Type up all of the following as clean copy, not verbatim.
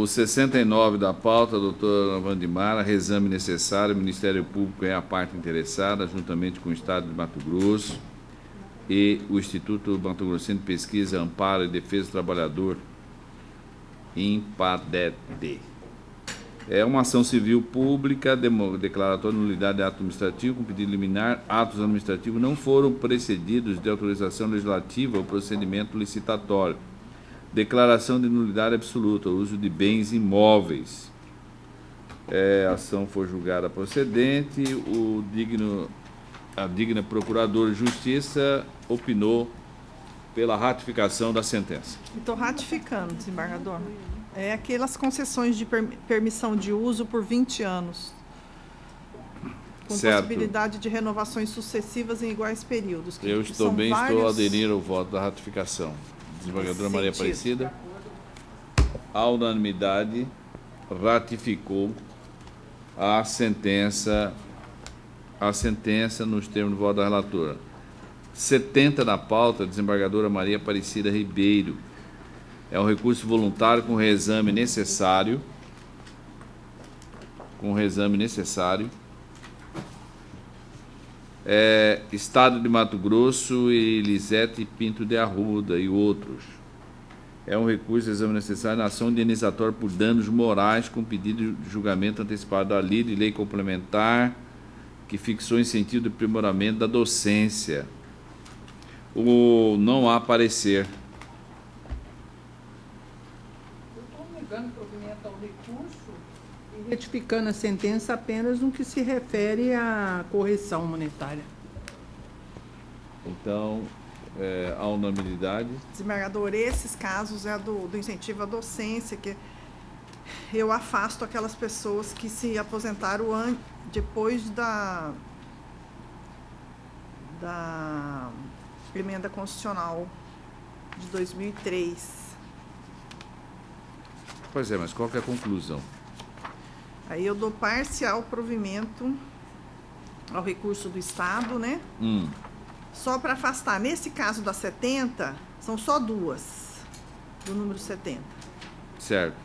69 da pauta, doutora Wandimara, reexame necessário, o Ministério Público é a parte interessada, juntamente com o Estado de Mato Grosso e o Instituto Mato Grossense de Pesquisa, Amparo e Defesa do Trabalhador, IMPADED. É uma ação civil pública, declaratória de nulidade de ato administrativo, com pedido liminar. Atos administrativos não foram precedidos de autorização legislativa ou procedimento licitatório. Declaração de nulidade absoluta, uso de bens imóveis. A ação foi julgada procedente, a digna Procuradora de Justiça opinou pela ratificação da sentença. Estou ratificando, desembargador. É aquelas concessões de permissão de uso por 20 anos, com possibilidade de renovações sucessivas em iguais períodos. Eu estou estou a aderir ao voto da ratificação. Desembargadora Maria Aparecida, a unanimidade ratificou a sentença nos termos do voto da relatora. 70 na pauta, desembargadora Maria Aparecida Ribeiro. É um recurso voluntário com reexame necessário. Estado de Mato Grosso e Lisete Pinto de Arruda e outros. É um recurso de exame necessário na ação indenizatória por danos morais com pedido de julgamento antecipado da lei complementar que fixou incentivo de aprimoramento da docência. Não há parecer. Eu estou negando provimento ao recurso e retificando a sentença apenas no que se refere à correção monetária. Então, a unanimidade. Desembargador, esses casos é do incentivo à docência, que eu afasto aquelas pessoas que se aposentaram depois da emenda constitucional de 2003. Pois é, mas qual que é a conclusão? Aí eu dou parcial provimento ao recurso do Estado, né? Só para afastar. Nesse caso da 70, são só duas, do número 70. Certo.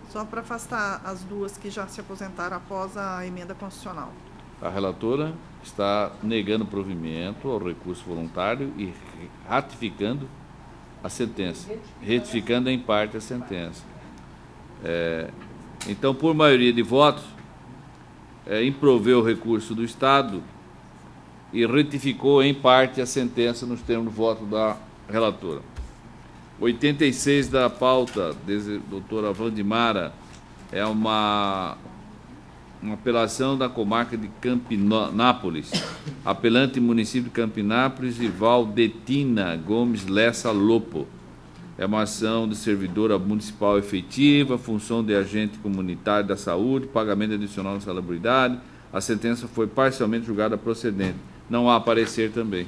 Só para afastar as duas que já se aposentaram após a emenda constitucional. A relatora está negando provimento ao recurso voluntário e ratificando a sentença, retificando em parte a sentença. Então, por maioria de votos, improveu o recurso do Estado e retificou em parte a sentença nos termos do voto da relatora. 86 da pauta, doutora Wandimara, é uma apelação da comarca de Campinápolis, apelante município de Campinápolis e Valdetina Gomes Lessa Lopo. É uma ação de servidora municipal efetiva, função de agente comunitário da saúde, pagamento adicional de salubridade. A sentença foi parcialmente julgada procedente. Não há parecer também.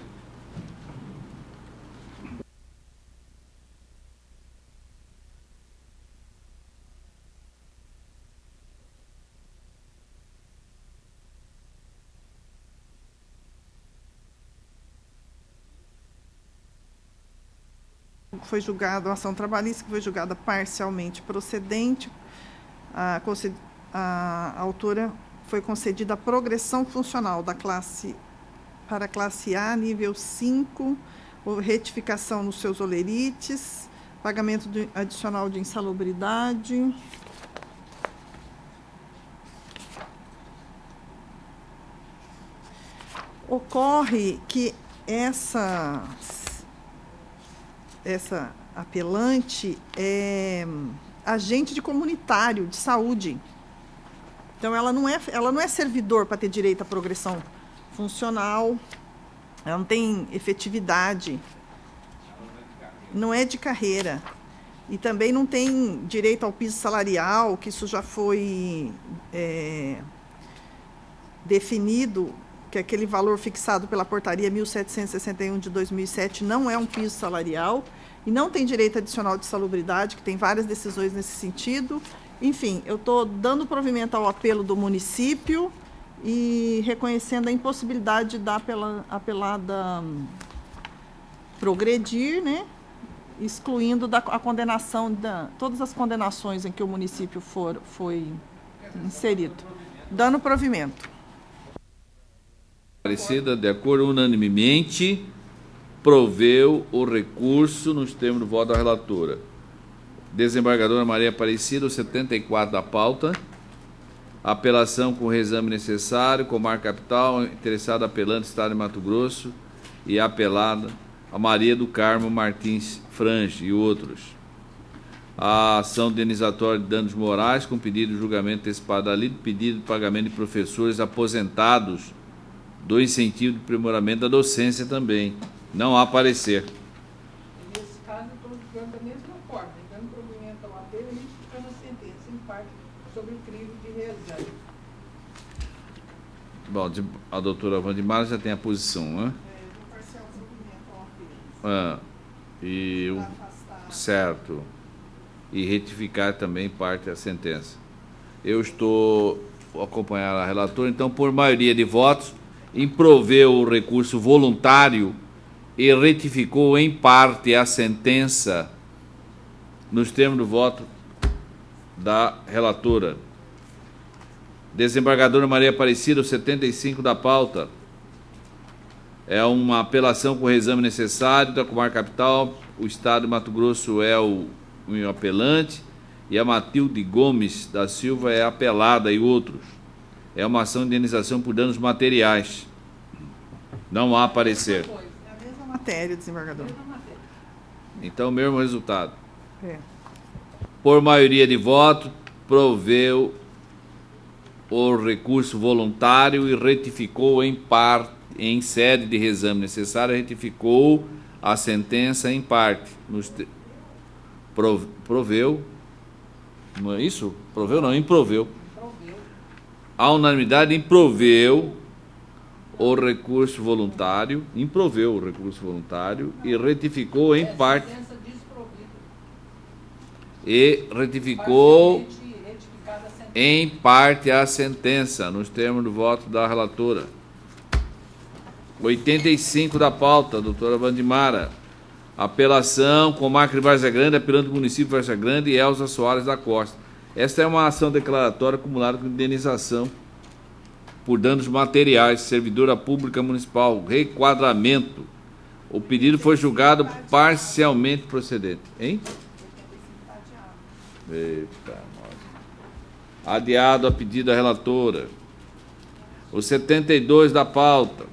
Foi julgada a ação trabalhista, que foi julgada parcialmente procedente. A autora foi concedida a progressão funcional para a classe A, nível 5, retificação nos seus olerites, pagamento adicional de insalubridade. Ocorre que essa apelante é agente de comunitário de saúde. Então, ela não é servidor para ter direito à progressão funcional, ela não tem efetividade, não é de carreira. E também não tem direito ao piso salarial, que isso já foi definido, que aquele valor fixado pela portaria 1761 de 2007 não é um piso salarial, e não tem direito adicional de salubridade, que tem várias decisões nesse sentido. Enfim, eu estou dando provimento ao apelo do município e reconhecendo a impossibilidade da apelada progredir, né? excluindo a condenação, todas as condenações em que o município foi inserido. Dando provimento. Aparecida, de acordo unanimemente, proveu o recurso nos termos do voto da relatora. Desembargadora Maria Aparecida, o 74 da pauta. Apelação com o reexame necessário, Comarca Capital, interessado apelante, Estado de Mato Grosso, e apelada a Maria do Carmo Martins Frange e outros. A ação indenizatória de danos morais com pedido de julgamento antecipado da lide, pedido de pagamento de professores aposentados do incentivo de aprimoramento da docência também. Não há parecer. Nesse caso, eu estou julgando da mesma forma, dando provimento ao apelo e retificando a sentença, em parte, sobre o crime de reexame. Bom, a doutora Wandimara já tem a posição, né? Eu vou parcial provimento ao apelo. E o certo. E retificar também parte da sentença. Eu estou acompanhando a relatora, então, por maioria de votos, improveu o recurso voluntário e retificou em parte a sentença nos termos do voto da relatora. Desembargadora Maria Aparecida, o 75 da pauta. É uma apelação com o reexame necessário da Comarca Capital. O Estado de Mato Grosso é o apelante e a Matilde Gomes da Silva é apelada e outros. É uma ação de indenização por danos materiais. Não há parecer. É a mesma matéria, desembargador. Então, mesmo resultado. É. Por maioria de votos, proveu o recurso voluntário e retificou em parte, em sede de reexame necessário, retificou a sentença em parte. Proveu, não é isso? Proveu não, improveu. A unanimidade improveu o recurso voluntário, improveu o recurso voluntário e retificou em parte. E retificou em parte a sentença, nos termos do voto da relatora. 85 da pauta, doutora Wandimara. Apelação, Comarca de Várzea Grande, apelando do município de Várzea Grande e Elza Soares da Costa. Esta é uma ação declaratória acumulada com indenização por danos materiais, servidora pública municipal, requadramento. O pedido foi julgado parcialmente procedente. Hein? Eita, nossa. Adiado a pedido da relatora. O 72 da pauta.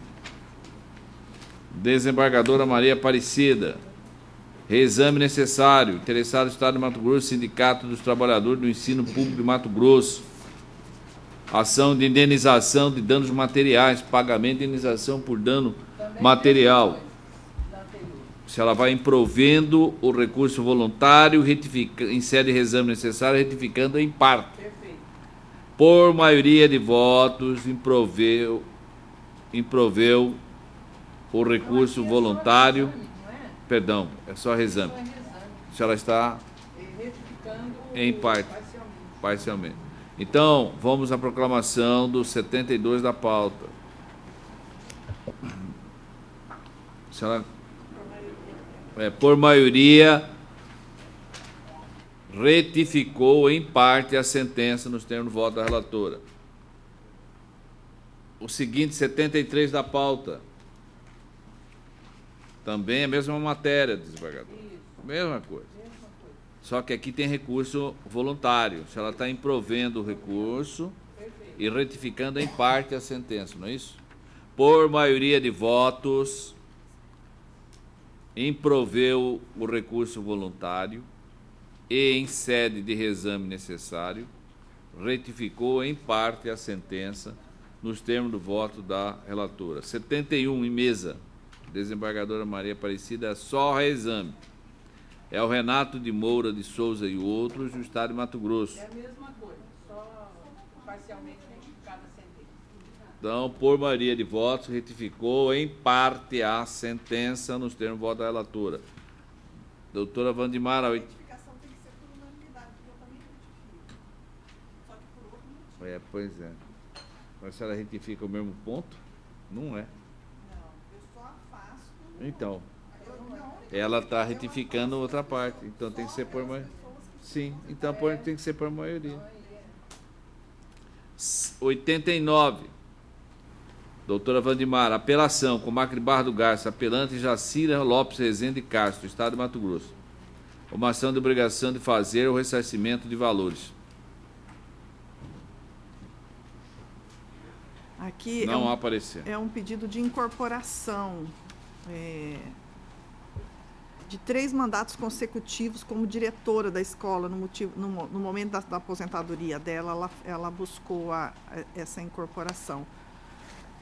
Desembargadora Maria Aparecida. Reexame necessário. Interessado no Estado de Mato Grosso, Sindicato dos Trabalhadores do Ensino Público de Mato Grosso. Ação de indenização de danos materiais. Pagamento de indenização por dano material. Se ela vai improvendo o recurso voluntário, em sede de reexame necessário, retificando em parte. Perfeito. Por maioria de votos, improveu o recurso voluntário. Perdão, é só reexame. Se ela está em parte, parcialmente. Então, vamos à proclamação do 72 da pauta. Se ela... por maioria, retificou em parte a sentença nos termos do voto da relatora. O seguinte, 73 da pauta. Também é a mesma matéria, desembargador. Mesma coisa. Só que aqui tem recurso voluntário. Se ela está improvendo o recurso e retificando em parte a sentença, não é isso? Por maioria de votos, improveu o recurso voluntário e, em sede de reexame necessário, retificou em parte a sentença nos termos do voto da relatora. 71 em mesa, desembargadora Maria Aparecida, é só reexame. É o Renato de Moura de Souza e outros do Estado de Mato Grosso. É a mesma coisa, só parcialmente retificada a sentença. Então, por maioria de votos, retificou em parte a sentença nos termos do voto da relatora. Doutora Wandimara. A retificação tem que ser por unanimidade, porque eu também retifico. Só que por outro motivo. Pois é. Mas se ela retifica o mesmo ponto, não é. Não, eu só afasto. Então. Não, Ela está retificando outra parte, então tem que ser por maioria. Sim, então tem que ser por maioria. 89. Doutora Vandimar, apelação, Comarca Barra do Garça, apelante Jacira Lopes Rezende Castro, Estado de Mato Grosso. Uma ação de obrigação de fazer o ressarcimento de valores. Aqui não há parecer. É um pedido de incorporação de 3 mandatos consecutivos como diretora da escola. No momento da aposentadoria dela, ela buscou essa incorporação.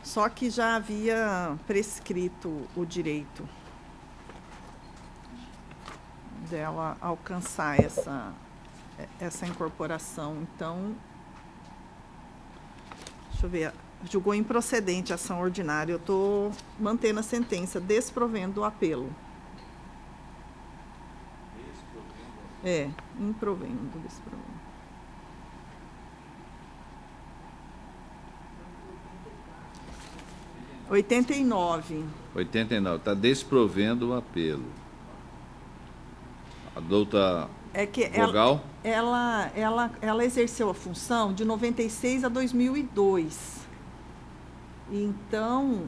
Só que já havia prescrito o direito dela alcançar essa incorporação. Então, deixa eu ver, julgou improcedente a ação ordinária. Eu estou mantendo a sentença, desprovendo o apelo. Improvendo, desprovendo. Oitenta e nove. Está desprovendo o apelo. A doutora Vogal? Ela exerceu a função de 96 a 2002. Então,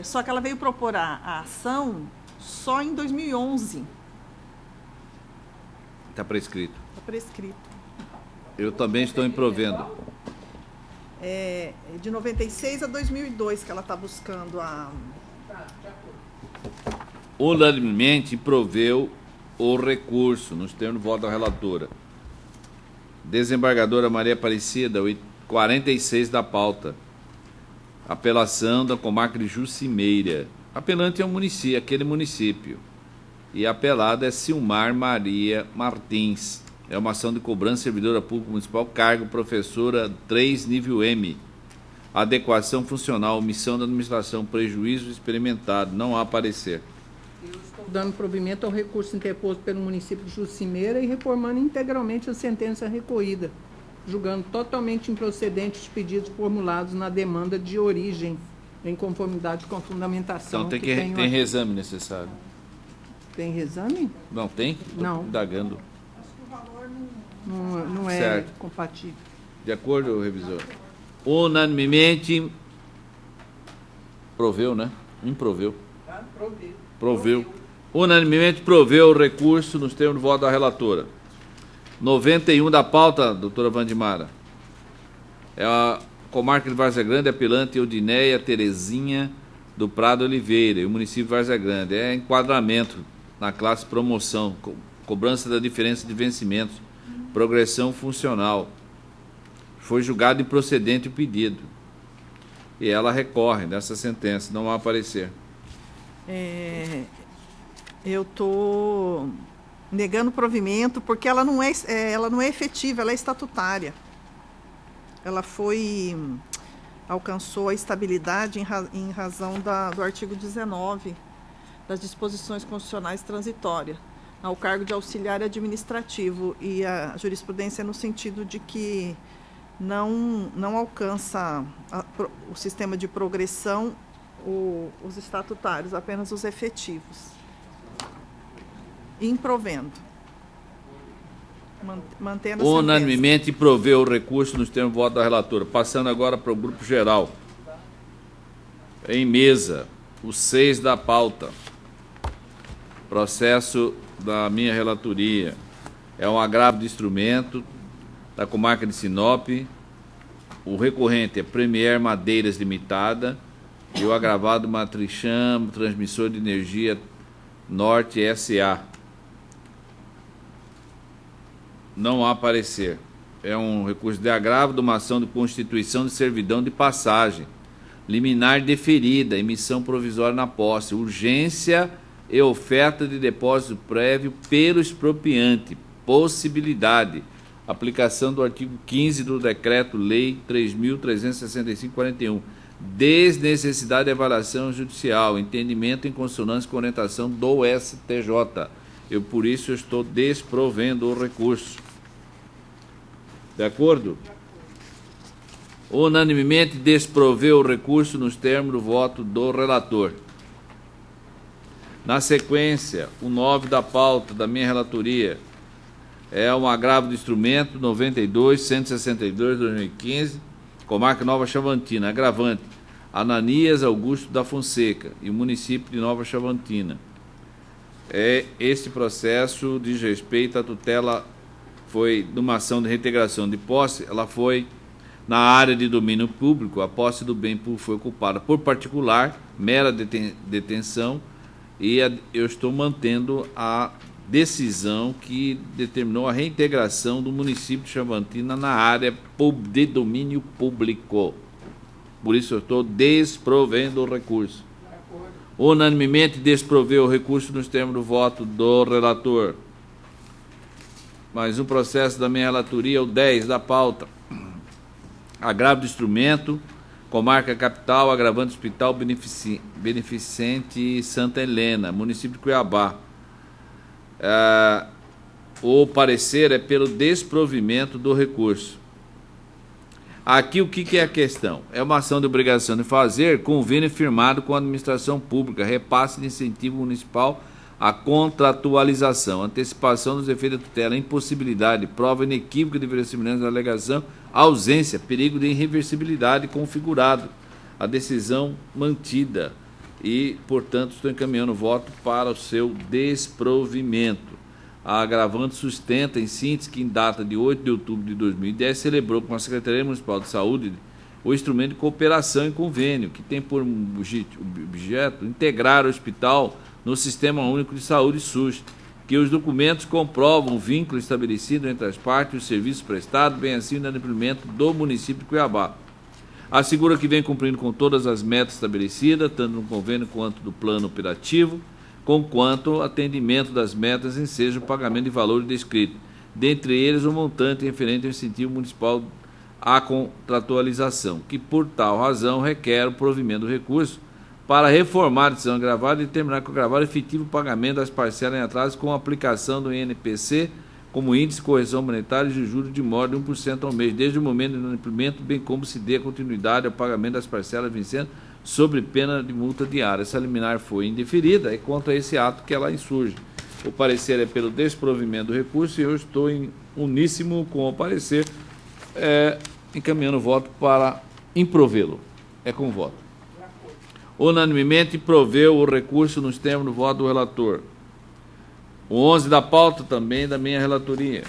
só que ela veio propor a ação só em 2011. Está prescrito. Está prescrito. Eu também estou improvendo. De 96 a 2002 que ela está buscando Unanimemente improveu o recurso, nos termos do voto da relatora. Desembargadora Maria Aparecida, 46 da pauta. Apelação da comarca de Jucimeira. Apelante é aquele município. E a apelada é Silmar Maria Martins. É uma ação de cobrança servidora pública municipal, cargo professora 3, nível M. Adequação funcional, omissão da administração, prejuízo experimentado. Não há parecer. Eu estou dando provimento ao recurso interposto pelo município de Jucimeira e reformando integralmente a sentença recorrida, julgando totalmente improcedentes os pedidos formulados na demanda de origem, em conformidade com a fundamentação. Então tem reexame necessário. Tem reexame? Não tem? Não. Indagando. Acho que o valor não é certo. Compatível. De acordo, revisor? Unanimemente proveu, né? Improveu. Proveu. Unanimemente proveu o recurso nos termos do voto da relatora. 91 da pauta, doutora Vandimara. É a comarca de Várzea Grande, apelante Eudineia Terezinha do Prado Oliveira, e o município de Várzea Grande. É enquadramento na classe promoção, cobrança da diferença de vencimentos, progressão funcional. Foi julgado improcedente o pedido. E ela recorre dessa sentença, não há parecer. Eu estou negando provimento porque ela não é efetiva, ela é estatutária. Ela alcançou a estabilidade em razão do artigo 19 das disposições constitucionais transitórias ao cargo de auxiliar administrativo, e a jurisprudência é no sentido de que não alcança o sistema de progressão os estatutários, apenas os efetivos. Improvendo. Mantendo a unanimemente proveu o recurso nos termos do voto da relatora. Passando agora para o grupo geral. Em mesa, o 6 da pauta. Processo da minha relatoria. É um agravo de instrumento da comarca de Sinop. O recorrente é Premier Madeiras Limitada e o agravado Matricham Transmissor de Energia Norte S.A. Não há parecer. É um recurso de agravo de uma ação de constituição de servidão de passagem, liminar deferida, emissão provisória na posse, urgência e oferta de depósito prévio pelo expropriante, possibilidade, aplicação do artigo 15 do Decreto-Lei 3.365/41, desnecessidade de avaliação judicial, entendimento em consonância com orientação do STJ. Por isso, eu estou desprovendo o recurso. De acordo? Unanimemente desproveu o recurso nos termos do voto do relator. Na sequência, o 9 da pauta da minha relatoria é um agravo do instrumento 92.162/2015, comarca Nova Chavantina, agravante Ananias Augusto da Fonseca e o município de Nova Chavantina. Este processo diz respeito à tutela, foi numa ação de reintegração de posse, ela foi na área de domínio público, a posse do bem público foi ocupada por particular, mera detenção, e eu estou mantendo a decisão que determinou a reintegração do município de Chavantina na área de domínio público. Por isso eu estou desprovendo o recurso. Unanimemente desproveu o recurso nos termos do voto do relator. Mais um processo da minha relatoria, o 10 da pauta. Agravo do instrumento, comarca capital, agravante hospital beneficente Santa Helena, município de Cuiabá. O parecer é pelo desprovimento do recurso. Aqui o que é a questão? É uma ação de obrigação de fazer convênio firmado com a administração pública, repasse de incentivo municipal à contratualização, antecipação dos efeitos da tutela, impossibilidade, prova inequívoca de verossimilhança da alegação, ausência, perigo de irreversibilidade configurado, a decisão mantida e, portanto, estou encaminhando o voto para o seu desprovimento. A agravante sustenta, em síntese, que em data de 8 de outubro de 2010 celebrou com a Secretaria Municipal de Saúde o instrumento de cooperação em convênio, que tem por objeto integrar o hospital no Sistema Único de Saúde SUS, que os documentos comprovam o vínculo estabelecido entre as partes e os serviços prestados, bem assim o inadimplemento do município de Cuiabá. Assegura que vem cumprindo com todas as metas estabelecidas, tanto no convênio quanto do plano operativo, conquanto atendimento das metas enseja o pagamento de valores descritos, dentre eles o montante referente ao incentivo municipal à contratualização, que por tal razão requer o provimento do recurso para reformar a decisão agravada e determinar com o agravado efetivo pagamento das parcelas em atraso com a aplicação do INPC como índice de correção monetária de juros de modo de 1% ao mês, desde o momento do inadimplemento, bem como se dê continuidade ao pagamento das parcelas vencendo sobre pena de multa diária. Essa liminar foi indeferida, é contra esse ato que ela insurge. O parecer é pelo desprovimento do recurso e eu estou em uníssimo com o parecer, encaminhando o voto para improvê-lo. É com o voto. Unanimemente proveu o recurso nos termos do voto do relator. O 11 da pauta também da minha relatoria.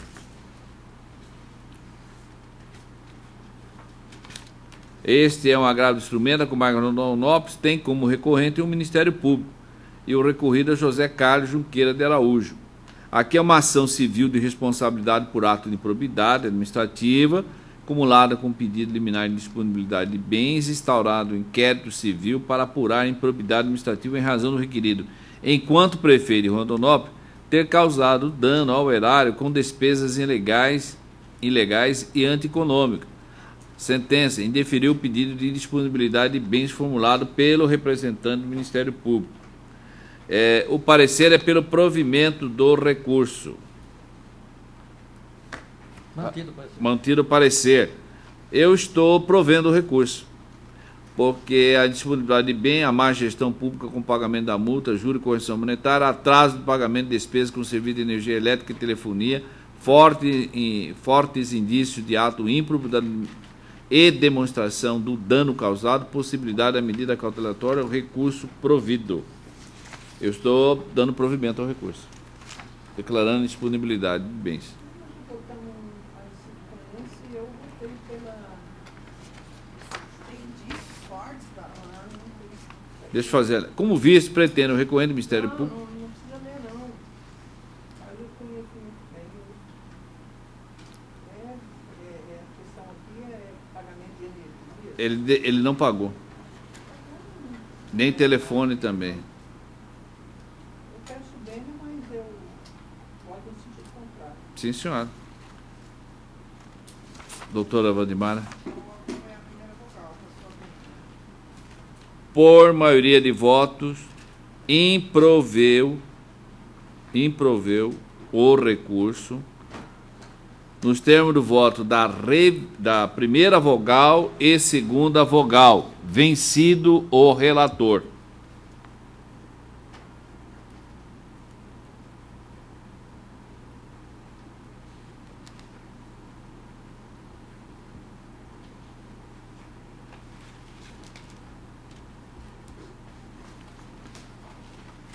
Este é um agravo de instrumento da comarca de Rondonópolis, tem como recorrente o Ministério Público e o recorrido é José Carlos Junqueira de Araújo. Aqui é uma ação civil de responsabilidade por ato de improbidade administrativa, acumulada com pedido liminar de disponibilidade de bens, instaurado o inquérito civil para apurar a improbidade administrativa em razão do requerido, enquanto prefeito de Rondonópolis ter causado dano ao erário com despesas ilegais e antieconômicas. Sentença: indeferiu o pedido de disponibilidade de bens formulado pelo representante do Ministério Público. O parecer é pelo provimento do recurso. Mantido o parecer. Eu estou provendo o recurso, porque a disponibilidade de bem, a má gestão pública com pagamento da multa, juro e correção monetária, atraso do pagamento de despesas com serviço de energia elétrica e telefonia, fortes indícios de ato ímprobo e demonstração do dano causado, possibilidade da medida cautelatória, o recurso provido. Eu estou dando provimento ao recurso, declarando disponibilidade de bens. Deixa eu fazer. Como vice, pretendo o recorrente do Ministério Público. Não precisa ler, não. Aí eu conheço muito bem. A questão aqui é pagamento de energia. Ele não pagou. Nem telefone também. Eu peço bem, mas eu pode decidir o contrário. Sim, senhora. Doutora Valdemara. Por maioria de votos, improveu o recurso nos termos do voto da primeira vogal e segunda vogal, vencido o relator.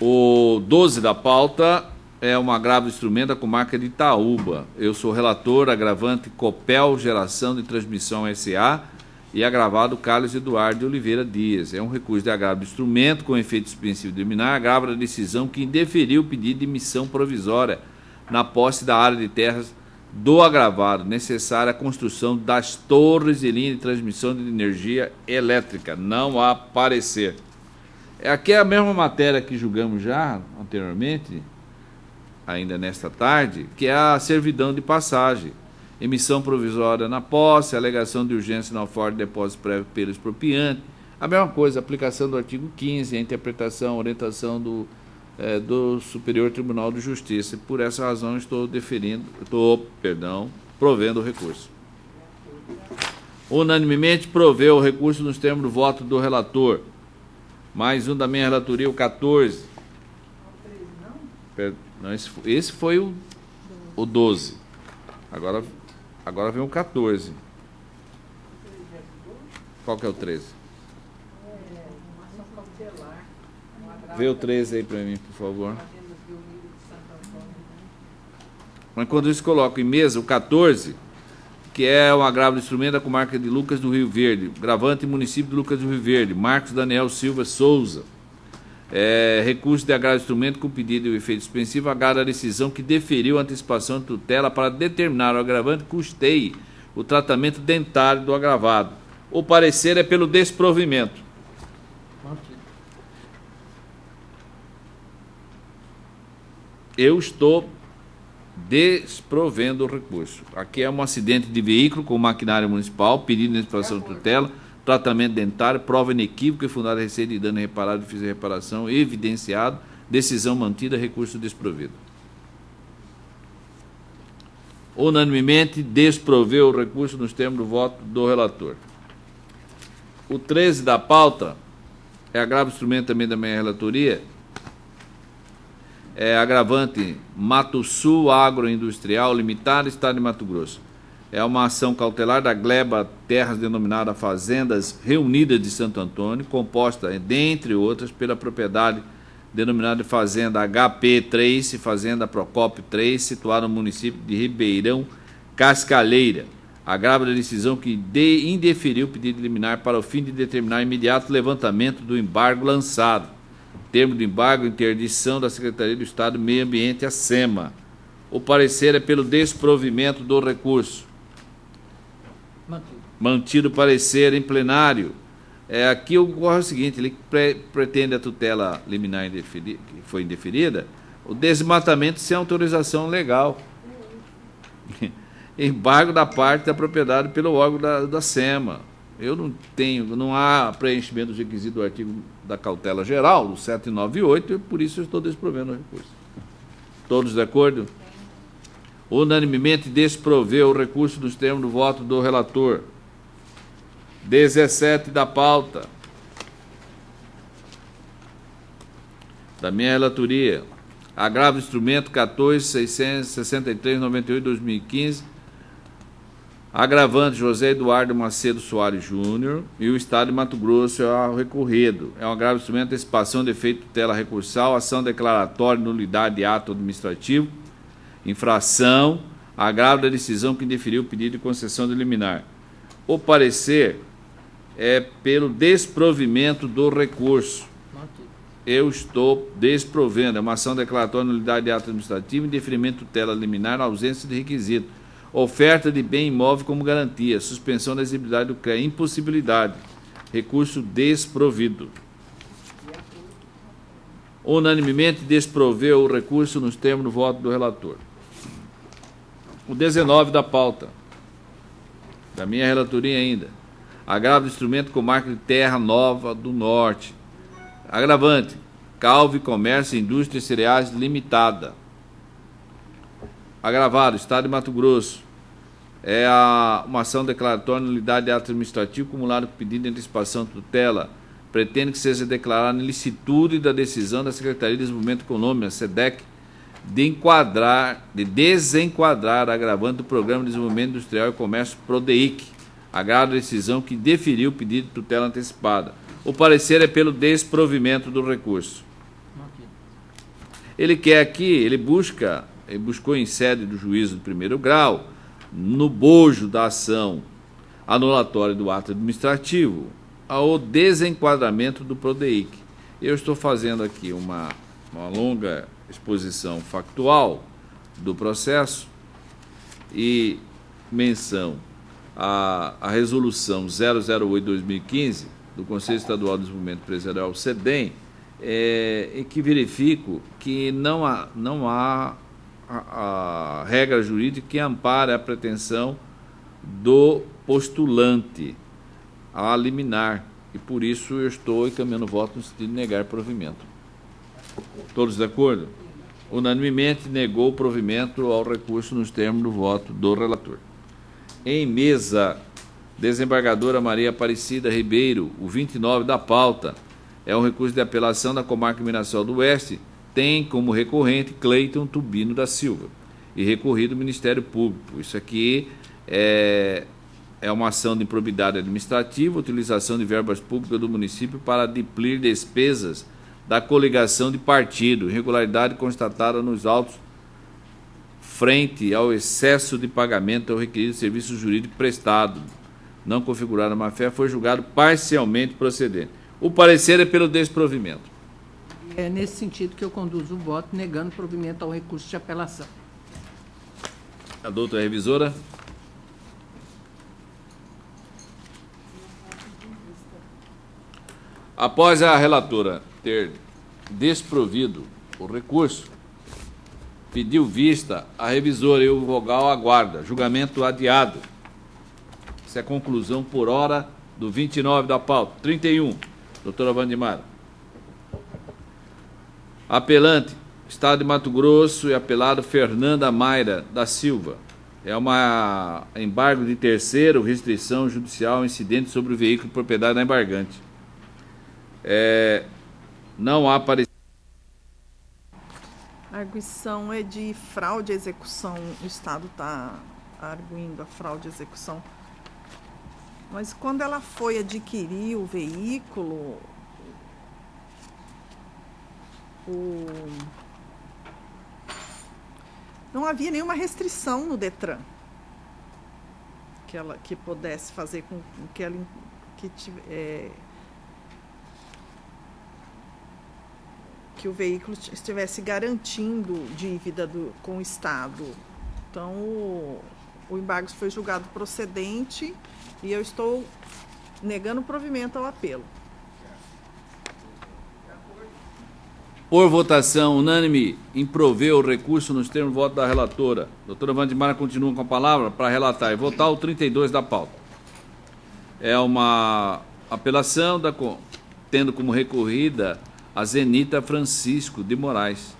O 12 da pauta é um agravo de instrumento da comarca de Itaúba. Eu sou relator, agravante Copel Geração de Transmissão S.A. e agravado Carlos Eduardo de Oliveira Dias. É um recurso de agravo de instrumento com efeito suspensivo liminar, agrava a decisão que indeferiu o pedido de missão provisória na posse da área de terras do agravado, necessária a construção das torres de linha de transmissão de energia elétrica. Não há parecer. Aqui é a mesma matéria que julgamos já anteriormente, ainda nesta tarde, que é a servidão de passagem. Emissão provisória na posse, alegação de urgência na oferta de depósito prévio pelo expropriante. A mesma coisa, aplicação do artigo 15, a interpretação, orientação do Superior Tribunal de Justiça. Por essa razão, estou provendo o recurso. Unanimemente proveu o recurso nos termos do voto do relator. Mais um da minha relatoria, o 14. Não, esse foi o 12. Agora vem o 14. Qual que é o 13? Vê o 13 aí para mim, por favor. Mas quando isso coloco em mesa o 14, que é um agravo de instrumento da comarca de Lucas do Rio Verde, gravante município de Lucas do Rio Verde, Marcos Daniel Silva Souza. Recurso de agravo de instrumento com pedido de efeito suspensivo, agrava a decisão que deferiu a antecipação de tutela para determinar o agravante custeie o tratamento dentário do agravado. O parecer é pelo desprovimento. Eu estou desprovendo o recurso. Aqui é um acidente de veículo com maquinária municipal, pedido de antecipação de tutela, tratamento dentário, prova inequívoca e fundada receita de dano irreparável, fiz a reparação, evidenciado, decisão mantida, recurso desprovido. Unanimemente desproveu o recurso nos termos do voto do relator. O 13 da pauta é agravo de instrumento também da minha relatoria, é agravante Mato Sul Agroindustrial Limitada, Estado de Mato Grosso. É uma ação cautelar da Gleba Terras denominada Fazendas Reunidas de Santo Antônio, composta, dentre outras, pela propriedade denominada Fazenda HP 3 e Fazenda Procópio 3, situada no município de Ribeirão Cascalheira. Agrava a decisão que indeferiu o pedido liminar para o fim de determinar imediato levantamento do embargo lançado. Termo de embargo, interdição da Secretaria do Estado do Meio Ambiente, a SEMA. O parecer é pelo desprovimento do recurso. Mantido o parecer em plenário. Aqui ocorre o seguinte, ele pretende a tutela liminar que foi indeferida, o desmatamento sem autorização legal. Embargo da parte da propriedade pelo órgão da SEMA. Não há preenchimento dos requisitos do artigo da cautela geral, do 798, e por isso eu estou desprovendo o recurso. Todos de acordo? Unanimemente desproveu o recurso nos termos do voto do relator. 17 da pauta. Da minha relatoria. Agravo instrumento 14.663/98/2015. Agravante José Eduardo Macedo Soares Júnior e o Estado de Mato Grosso ao recorrido. É um agravo instrumento de antecipação de efeito de tutela recursal, ação declaratória, nulidade de ato administrativo, infração, agravo da decisão que indeferiu o pedido de concessão de liminar. O parecer é pelo desprovimento do recurso. Eu estou desprovendo. É uma ação declaratória, nulidade de ato administrativo, indeferimento de tutela liminar, ausência de requisito. Oferta de bem imóvel como garantia, suspensão da exigibilidade do CREA, impossibilidade, recurso desprovido. Unanimemente desproveu o recurso nos termos do voto do relator. O 19 da pauta, da minha relatoria ainda, agravo de instrumento comarca de Terra Nova do Norte. Agravante, Calvi Comércio e Indústria de Cereais Limitada. Agravado, Estado de Mato Grosso. É uma ação declaratória, nulidade de ato administrativo acumulado com pedido de antecipação de tutela. Pretende que seja declarada ilicitude da decisão da Secretaria de Desenvolvimento Econômico, SEDEC, de desenquadrar a agravante do Programa de Desenvolvimento Industrial e Comércio PRODEIC. Agrava a decisão que deferiu o pedido de tutela antecipada. O parecer é pelo desprovimento do recurso. Ele quer aqui, ele buscou em sede do juízo de primeiro grau, no bojo da ação anulatória do ato administrativo, ao desenquadramento do PRODEIC. Eu estou fazendo aqui uma longa exposição factual do processo e menção à resolução 008/2015 do Conselho Estadual de Desenvolvimento Empresarial, CEDEM, em que verifico que não há a regra jurídica que ampare a pretensão do postulante a liminar, e por isso eu estou encaminhando voto no sentido de negar provimento. Todos de acordo? Unanimemente negou o provimento ao recurso nos termos do voto do relator. Em mesa, desembargadora Maria Aparecida Ribeiro, o 29 da pauta, é um recurso de apelação da Comarca de Mirassol do Oeste, tem como recorrente Cleiton Tubino da Silva, e recorrido ao Ministério Público. Isso aqui é uma ação de improbidade administrativa, utilização de verbas públicas do município para diplir despesas da coligação de partido, irregularidade constatada nos autos frente ao excesso de pagamento ao requerido serviço jurídico prestado, não configurado má-fé, foi julgado parcialmente procedente. O parecer é pelo desprovimento. É nesse sentido que eu conduzo o voto, negando provimento ao recurso de apelação. A doutora revisora. Após a relatora ter desprovido o recurso, pediu vista, a revisora e o vogal aguarda. Julgamento adiado. Essa é a conclusão por hora do 29 da pauta. 31, doutora Wandimara. Apelante, Estado de Mato Grosso e apelado Fernanda Mayra da Silva. É uma embargo de terceiro, restrição judicial, incidente sobre o veículo de propriedade da embargante. Não há parecer. A arguição é de fraude à execução. O Estado está arguindo a fraude à execução. Mas quando ela foi adquirir o veículo, não havia nenhuma restrição no Detran que pudesse fazer com que ela que o veículo estivesse garantindo dívida com o Estado. Então, o embargo foi julgado procedente e eu estou negando o provimento ao apelo. Por votação unânime, improveu o recurso nos termos do voto da relatora. Doutora Wandimara continua com a palavra para relatar e votar o 32 da pauta. É uma apelação tendo como recorrida a Zenita Francisco de Moraes.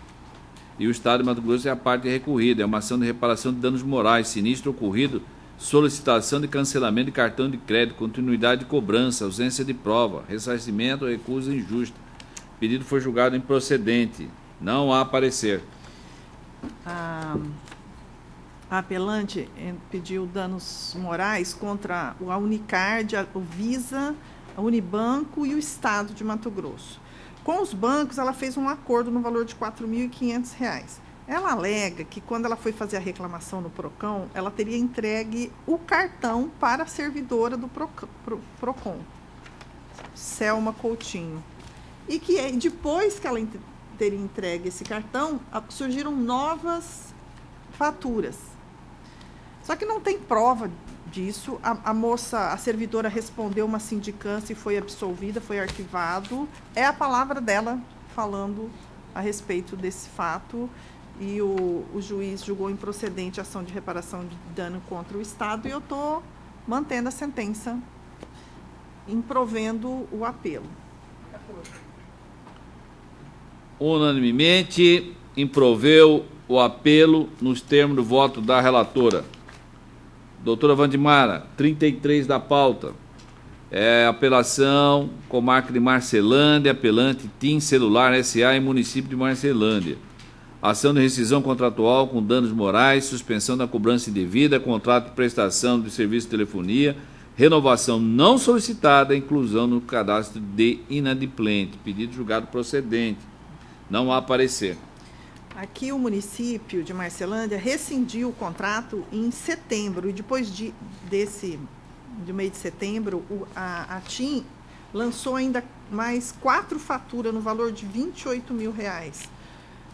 E o Estado de Mato Grosso é a parte recorrida. É uma ação de reparação de danos morais, sinistro ocorrido, solicitação de cancelamento de cartão de crédito, continuidade de cobrança, ausência de prova, ressarcimento ou recusa injusta. O pedido foi julgado improcedente. Não há parecer. A apelante pediu danos morais contra a Unicard, o Visa, a Unibanco e o Estado de Mato Grosso. Com os bancos, ela fez um acordo no valor de R$ 4.500. Ela alega que, quando ela foi fazer a reclamação no PROCON, ela teria entregue o cartão para a servidora do PROCON, Selma Coutinho. E que depois que ela teria entregue esse cartão, surgiram novas faturas. Só que não tem prova disso. A servidora respondeu uma sindicância e foi absolvida, foi arquivado. É a palavra dela falando a respeito desse fato, e o juiz julgou improcedente a ação de reparação de dano contra o Estado, e eu estou mantendo a sentença, improvendo o apelo. Unanimemente, improveu o apelo nos termos do voto da relatora. Doutora Wandimara, 33 da pauta. Apelação, Comarca de Marcelândia, apelante TIM Celular S.A. em município de Marcelândia. Ação de rescisão contratual com danos morais, suspensão da cobrança indevida, contrato de prestação de serviço de telefonia, renovação não solicitada, inclusão no cadastro de inadimplente. Pedido julgado procedente. Não há parecer. Aqui o município de Marcelândia rescindiu o contrato em setembro, e depois do mês de setembro, a TIM lançou ainda mais 4 faturas no valor de R$28 mil.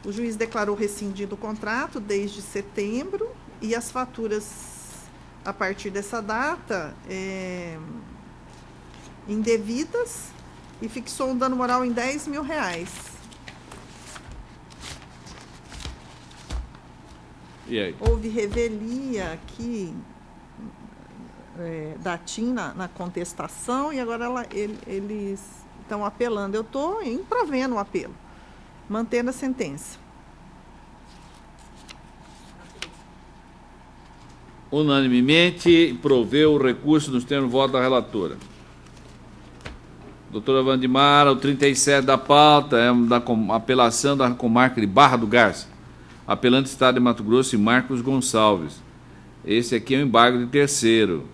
O juiz declarou rescindido o contrato desde setembro, e as faturas, a partir dessa data, indevidas, e fixou um dano moral em R$10 mil. E aí? Houve revelia aqui da TIM na contestação, e agora eles estão apelando. Eu estou improvendo o apelo, mantendo a sentença. Unanimemente, proveu o recurso nos termos do voto da relatora. Doutora Wandimara, o 37 da pauta é da apelação da comarca de Barra do Garça. Apelante Estado de Mato Grosso e Marcos Gonçalves. Esse aqui é o embargo de terceiro,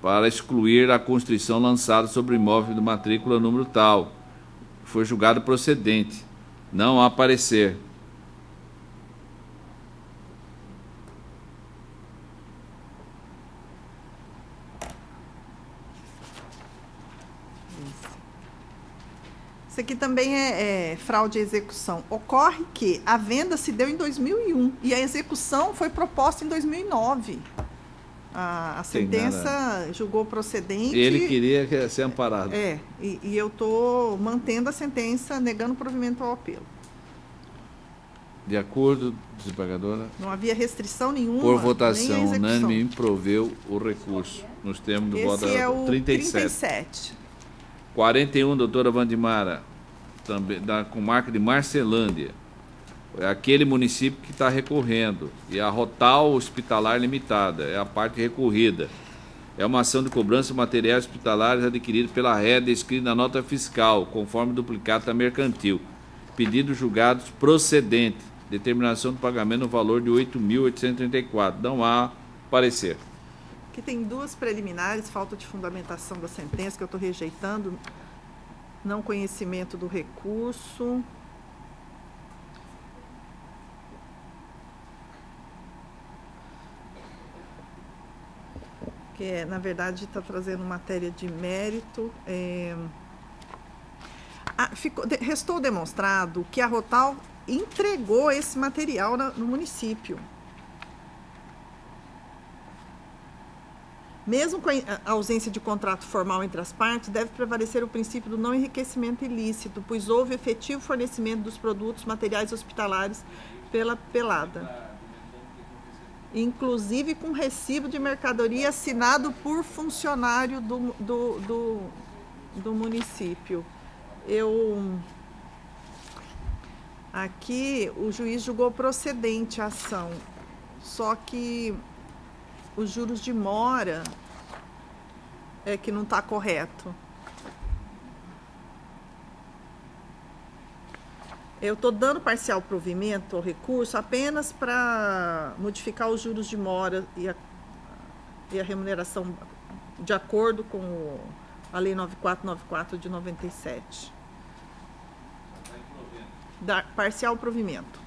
para excluir a constrição lançada sobre o imóvel de matrícula número tal. Foi julgado procedente. Não há parecer. Isso aqui também é fraude à execução. Ocorre que a venda se deu em 2001 e a execução foi proposta em 2009. A sentença julgou procedente. Ele queria ser amparado. E eu estou mantendo a sentença, negando o provimento ao apelo. De acordo, desembargadora? Não havia restrição nenhuma. Por votação unânime, improveu o recurso, nos termos do voto Esse é o 37. 41, doutora Wandimara, também da comarca de Marcelândia. É aquele município que está recorrendo. E a Rotal Hospitalar Limitada é a parte recorrida. É uma ação de cobrança de materiais hospitalares adquiridos pela rede escrita na nota fiscal, conforme duplicata mercantil. Pedidos julgados procedente. Determinação do pagamento no valor de R$ 8.834. Não há parecer. Aqui tem 2 preliminares, falta de fundamentação da sentença, que eu estou rejeitando, não conhecimento do recurso. Que, na verdade, está trazendo matéria de mérito. Restou demonstrado que a Rotal entregou esse material no município. Mesmo com a ausência de contrato formal entre as partes, deve prevalecer o princípio do não enriquecimento ilícito, pois houve efetivo fornecimento dos produtos materiais hospitalares pela pelada, inclusive com recibo de mercadoria assinado por funcionário do município. Aqui o juiz julgou procedente a ação, só que os juros de mora é que não está correto. Eu estou dando parcial provimento ao recurso apenas para modificar os juros de mora e a remuneração de acordo com a Lei 9494 de 97. Dar parcial provimento.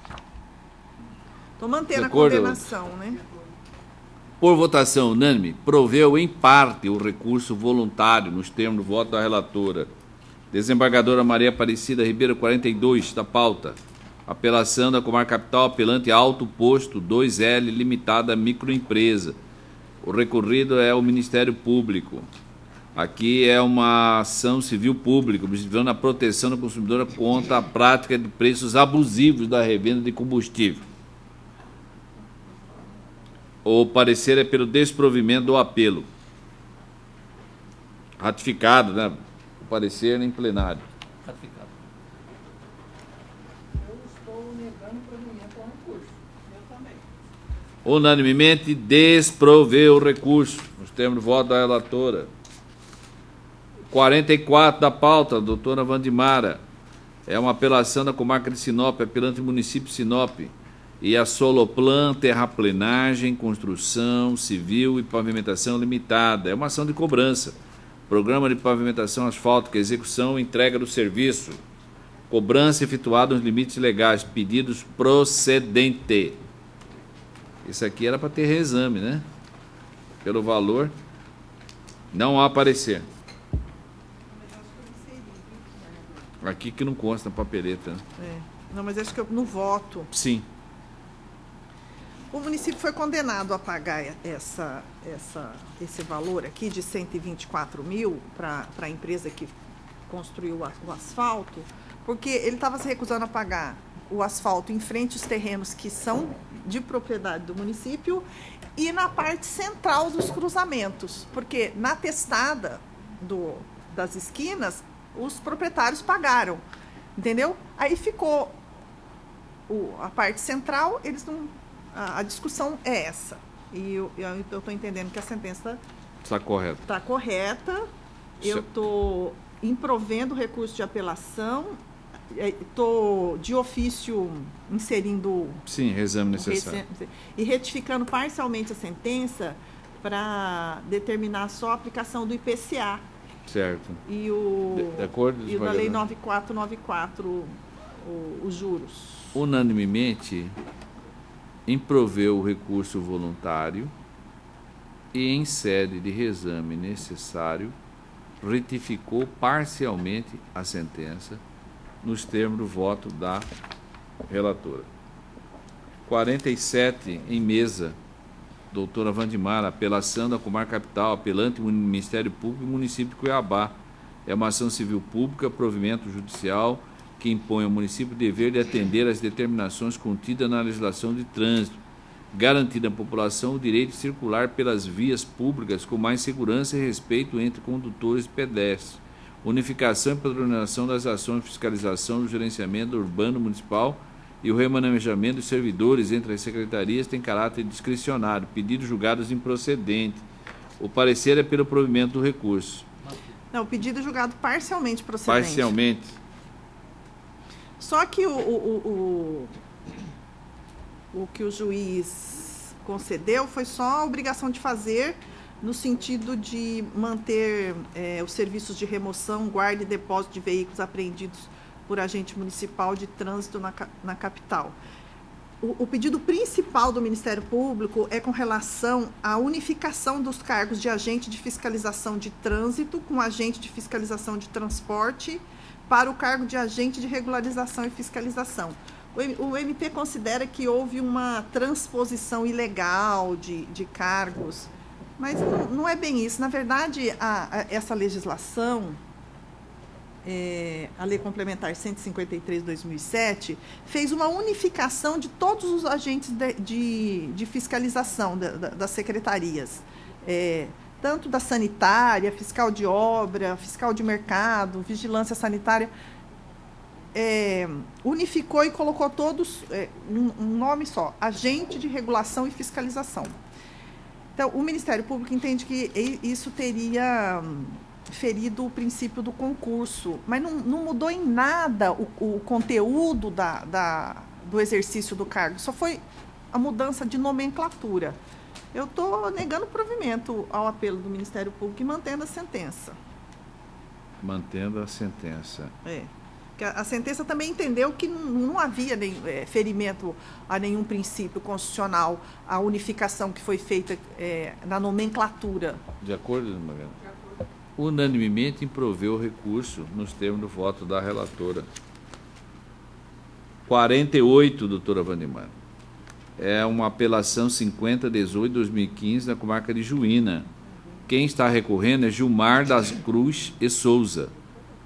Estou mantendo a condenação, né? Por votação unânime, proveu em parte o recurso voluntário nos termos do voto da relatora. Desembargadora Maria Aparecida Ribeiro, 42, da pauta. Apelação da Comarca Capital, apelante Alto Posto 2L Limitada Microempresa. O recorrido é o Ministério Público. Aqui é uma ação civil pública, objetivando a proteção do consumidor contra a prática de preços abusivos da revenda de combustível. O parecer é pelo desprovimento do apelo. Ratificado, né? O parecer em plenário. Ratificado. Eu estou negando o provimento ao recurso. Eu também. Unanimemente, desproveu o recurso, nos termos do voto da relatora. 44 da pauta, doutora Wandimara. É uma apelação da comarca de Sinop, apelante município de Sinop. E a Soloplan, terraplenagem, construção civil e pavimentação limitada. É uma ação de cobrança. Programa de pavimentação asfáltica, execução e entrega do serviço. Cobrança efetuada nos limites legais. Pedidos procedente. Isso aqui era para ter reexame, né? Pelo valor. Não há parecer. Aqui que não consta na papeleta. Né? Não, mas acho que no voto. Sim. O município foi condenado a pagar esse valor aqui de 124 mil para a empresa que construiu o asfalto, porque ele estava se recusando a pagar o asfalto em frente aos terrenos que são de propriedade do município e na parte central dos cruzamentos, porque na testada das esquinas, os proprietários pagaram, entendeu? Aí ficou a parte central, eles não... A discussão é essa. E eu estou entendendo que a sentença está correta. Está correta. Eu estou improvendo o recurso de apelação. Estou de ofício inserindo... Sim, reexame necessário. E retificando parcialmente a sentença para determinar só a aplicação do IPCA. Certo. E de acordo, e da Lei 9494, os juros. Unanimemente, improveu o recurso voluntário e, em sede de reexame necessário, retificou parcialmente a sentença nos termos do voto da relatora. 47 em mesa, doutora Vandimar, apelação da Comarca Capital, apelante Ministério Público e Município de Cuiabá. É uma ação civil pública, provimento judicial, que impõe ao município o dever de atender às determinações contidas na legislação de trânsito, garantindo à população o direito de circular pelas vias públicas com mais segurança e respeito entre condutores e pedestres, unificação e padronização das ações de fiscalização do gerenciamento urbano municipal e o remanejamento dos servidores entre as secretarias tem caráter discricionário, pedidos julgados improcedentes. O parecer é pelo provimento do recurso. Não, o pedido é julgado parcialmente procedente. Parcialmente. Só que o que o juiz concedeu foi só a obrigação de fazer no sentido de manter os serviços de remoção, guarda e depósito de veículos apreendidos por agente municipal de trânsito na capital. O pedido principal do Ministério Público é com relação à unificação dos cargos de agente de fiscalização de trânsito com agente de fiscalização de transporte para o cargo de agente de regularização e fiscalização. O MP considera que houve uma transposição ilegal de cargos, mas não é bem isso. Na verdade, essa legislação, a Lei Complementar 153 de 2007, fez uma unificação de todos os agentes de fiscalização das secretarias, tanto da sanitária, fiscal de obra, fiscal de mercado, vigilância sanitária, unificou e colocou todos um nome só, agente de regulação e fiscalização. Então, o Ministério Público entende que isso teria ferido o princípio do concurso, mas não mudou em nada o conteúdo do exercício do cargo, só foi a mudança de nomenclatura. Eu estou negando o provimento ao apelo do Ministério Público e mantendo a sentença. Mantendo a sentença. A sentença também entendeu que não havia ferimento a nenhum princípio constitucional, a unificação que foi feita na nomenclatura. De acordo, Mariana? Unanimemente improveu o recurso nos termos do voto da relatora. 48, doutora Vandimar. É uma apelação 5018-2015 da comarca de Juína. Quem está recorrendo é Gilmar das Cruz e Souza.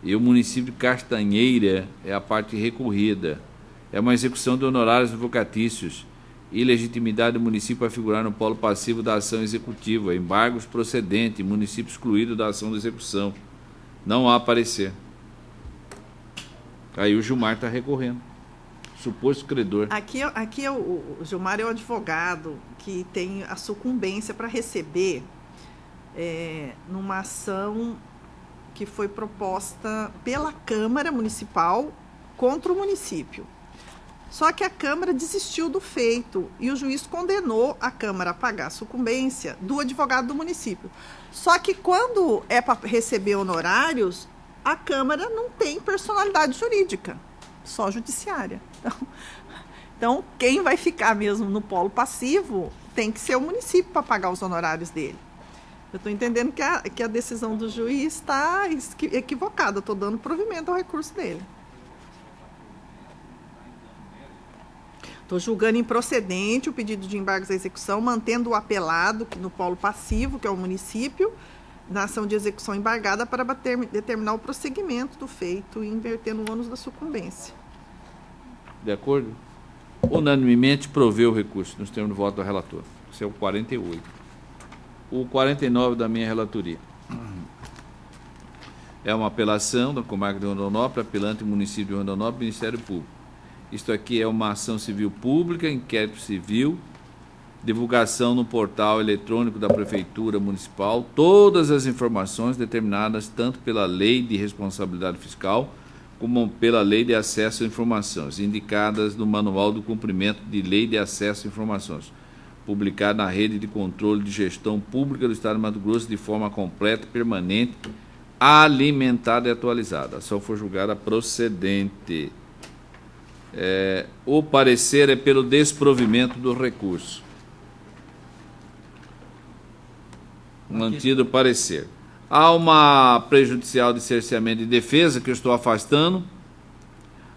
E o município de Castanheira é a parte recorrida. É uma execução de honorários advocatícios. Ilegitimidade do município a figurar no polo passivo da ação executiva. Embargos procedentes. Município excluído da ação de execução. Não há parecer. Aí o Gilmar está recorrendo. Suposto credor. Aqui o Gilmar é o advogado que tem a sucumbência para receber numa ação que foi proposta pela Câmara Municipal contra o município. Só que a Câmara desistiu do feito e o juiz condenou a Câmara a pagar a sucumbência do advogado do município. Só que quando é para receber honorários, a Câmara não tem personalidade jurídica. só judiciária. Então, quem vai ficar mesmo no polo passivo tem que ser o município para pagar os honorários dele. Eu estou entendendo que a decisão do juiz está equivocada, estou dando provimento ao recurso dele. Estou julgando improcedente o pedido de embargos à execução, mantendo o apelado no polo passivo, que é o município, na ação de execução embargada para determinar o prosseguimento do feito e invertendo o ônus da sucumbência. De acordo? Unanimemente proveu o recurso nos termos do voto do relator. Esse é o 48. O 49 da minha relatoria. É uma apelação da comarca de Rondonópolis, apelante município de Rondonópolis, Ministério Público. Isto aqui é uma ação civil pública, inquérito civil, divulgação no portal eletrônico da Prefeitura Municipal, todas as informações determinadas tanto pela Lei de Responsabilidade Fiscal como pela Lei de Acesso a Informações, indicadas no Manual do Cumprimento de Lei de Acesso a Informações, publicado na Rede de Controle de Gestão Pública do Estado de Mato Grosso de forma completa, permanente, alimentada e atualizada. A ação foi julgada procedente. O parecer é pelo desprovimento do recurso. Mantido o parecer. Há uma prejudicial de cerceamento de defesa que eu estou afastando.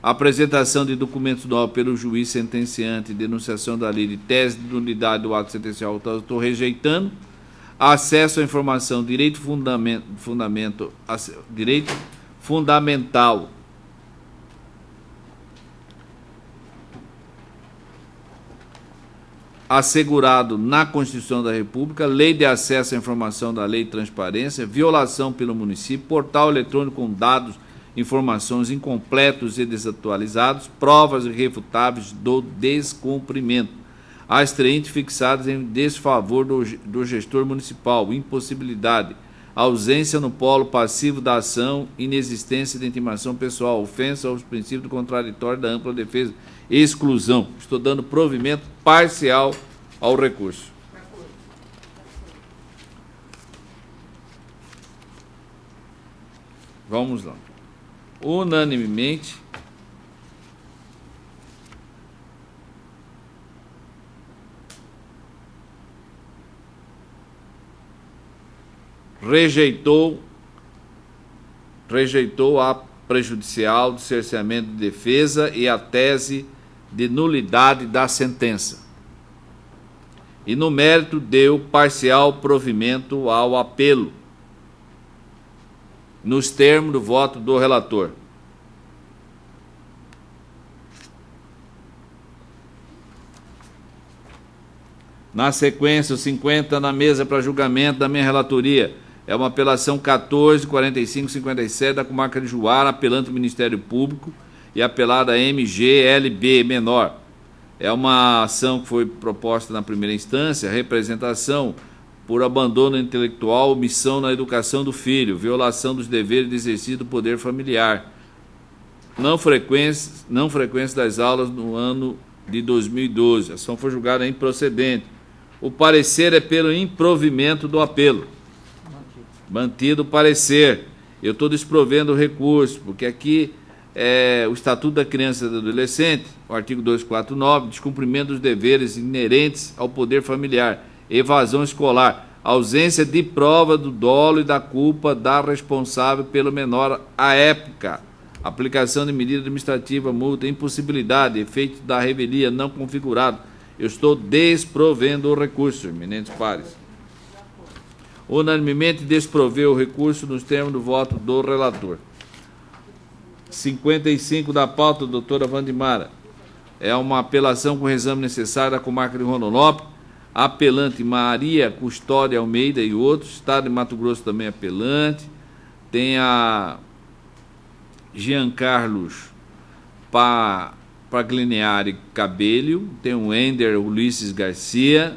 Apresentação de documentos novos pelo juiz sentenciante, denunciação da lei de tese de nulidade do ato sentencial, eu estou rejeitando. Acesso à informação, direito fundamental. Assegurado na Constituição da República, lei de acesso à informação da lei de transparência, violação pelo município, portal eletrônico com dados, informações incompletos e desatualizados, provas irrefutáveis do descumprimento, as extraentes fixadas em desfavor do gestor municipal, impossibilidade, ausência no polo passivo da ação, inexistência de intimação pessoal, ofensa aos princípios do contraditório da ampla defesa, exclusão. Estou dando provimento parcial ao recurso. Vamos lá. Unanimemente, rejeitou a prejudicial de cerceamento de defesa e a tese de nulidade da sentença. E no mérito deu parcial provimento ao apelo, nos termos do voto do relator. Na sequência, o 50 na mesa para julgamento da minha relatoria. É uma apelação 14.45.57 da comarca de Juara, apelante do Ministério Público e apelada MGLB menor. É uma ação que foi proposta na primeira instância, representação por abandono intelectual, omissão na educação do filho, violação dos deveres de exercício do poder familiar, não frequência das aulas no ano de 2012. A ação foi julgada improcedente. O parecer é pelo improvimento do apelo. Mantido o parecer. Eu estou desprovendo o recurso, porque aqui o Estatuto da Criança e do Adolescente, o artigo 249, descumprimento dos deveres inerentes ao poder familiar, evasão escolar, ausência de prova do dolo e da culpa da responsável pelo menor à época, aplicação de medida administrativa, multa, impossibilidade, efeito da revelia não configurado. Eu estou desprovendo o recurso, eminentes pares. Unanimemente desproveu o recurso nos termos do voto do relator. 55 da pauta, doutora Vandimara. É uma apelação com o exame necessário da comarca de Rondonópolis, apelante Maria Custódia Almeida e outros, Estado de Mato Grosso também apelante, tem a Giancarlos Paglianiari Cabelho, tem o Ender Ulisses Garcia,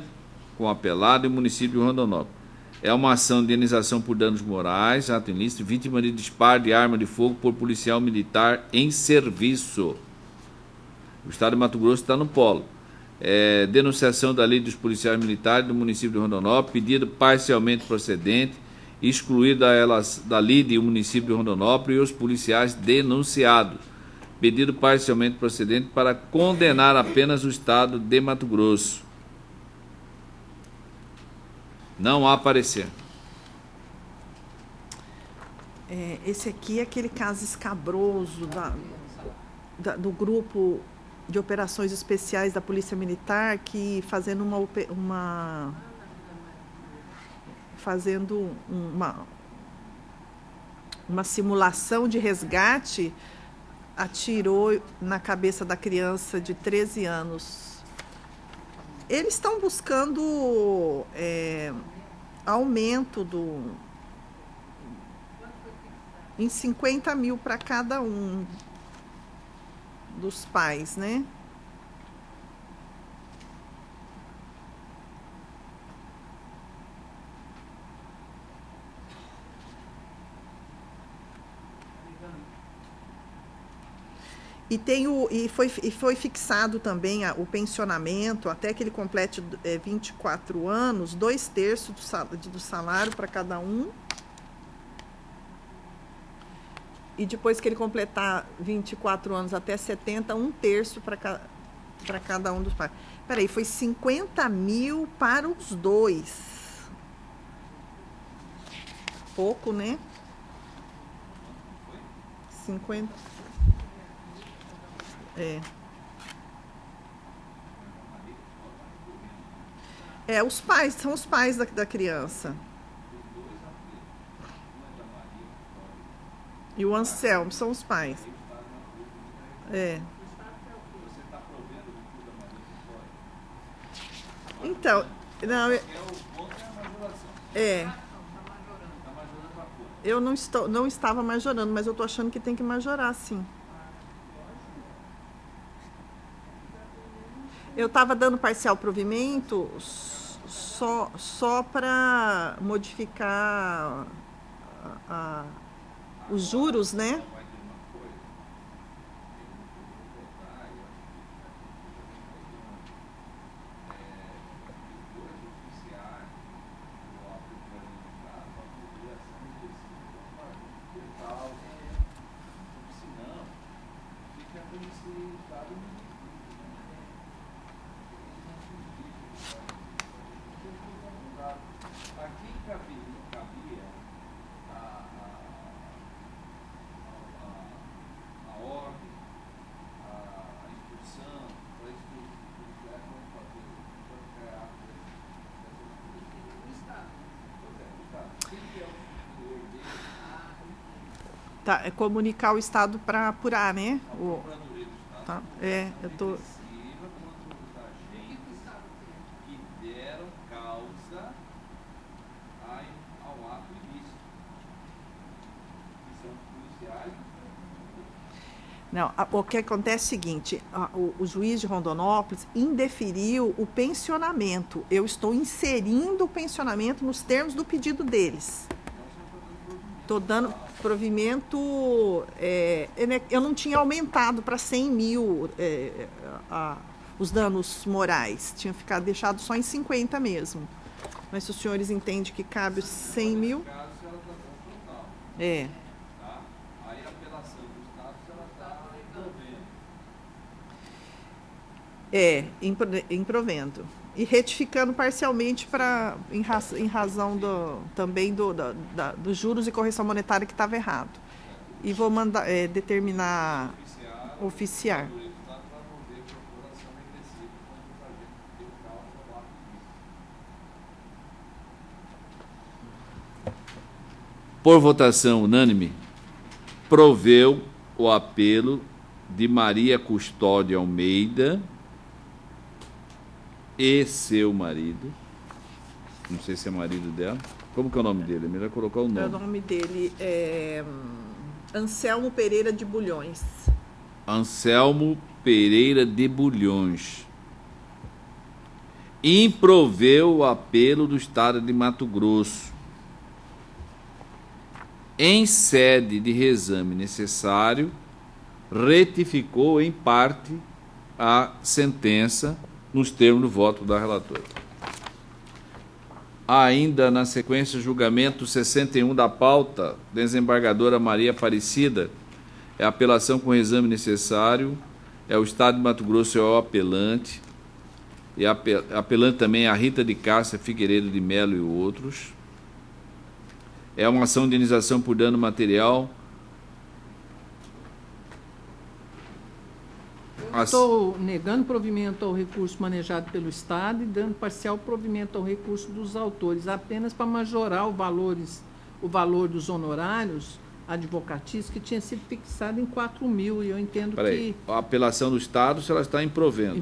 com apelado, e o município de Rondonópolis. É uma ação de indenização por danos morais, ato ilícito, vítima de disparo de arma de fogo por policial militar em serviço. O Estado de Mato Grosso está no polo. Denunciação da lei dos policiais militares do município de Rondonópolis, pedido parcialmente procedente, excluída da lide o município de Rondonópolis e os policiais denunciados. pedido parcialmente procedente para condenar apenas o Estado de Mato Grosso. Não há parecer. Esse aqui é aquele caso escabroso do grupo de operações especiais da Polícia Militar que fazendo uma simulação de resgate, atirou na cabeça da criança de 13 anos. Eles estão buscando aumento em 50 mil para cada um dos pais, né? E foi fixado também o pensionamento até que ele complete 24 anos, 2/3 do salário para cada um. E depois que ele completar 24 anos até 70, 1/3 para cada um dos pais. Peraí, foi 50 mil para os dois. Pouco, né? 50. Os pais, são os pais da criança. E o Anselmo são os pais. Então, não, eu não estava majorando, mas eu estou achando que tem que majorar, sim. Eu estava dando parcial provimento só para modificar os juros, né? Tá, é comunicar o Estado para apurar, né? Tá, eu tô... que deram causa ao ato ilícito, que são policiais. Não, o que acontece é o seguinte, o juiz de Rondonópolis indeferiu o pensionamento. Eu estou inserindo o pensionamento nos termos do pedido deles. Estou dando provimento, eu não tinha aumentado para 100 mil os danos morais, tinha ficado deixado só em 50 mesmo. Mas se os senhores entendem que cabe os 100 mil... Aí a apelação do Estado, ela está improvendo. E retificando parcialmente em razão também dos juros e correção monetária que estava errado. E vou mandar determinar oficiar. Por votação unânime, proveu o apelo de Maria Custódia Almeida e seu marido, não sei se é marido dela, como que é o nome dele? É melhor colocar o nome. O nome dele é Anselmo Pereira de Bulhões. Anselmo Pereira de Bulhões. Improveu o apelo do Estado de Mato Grosso. Em sede de reexame necessário, retificou em parte a sentença nos termos do voto da relatora. Ainda na sequência, julgamento 61 da pauta, desembargadora Maria Aparecida, é a apelação com o exame necessário, é o Estado de Mato Grosso, é o apelante, e apelante também é a Rita de Cássia Figueiredo de Melo e outros. É uma ação de indenização por dano material. Estou negando provimento ao recurso manejado pelo Estado e dando parcial provimento ao recurso dos autores, apenas para majorar o valor dos honorários advocatícios, que tinha sido fixado em 4.000, e eu entendo que... A apelação do Estado, se ela está improvendo.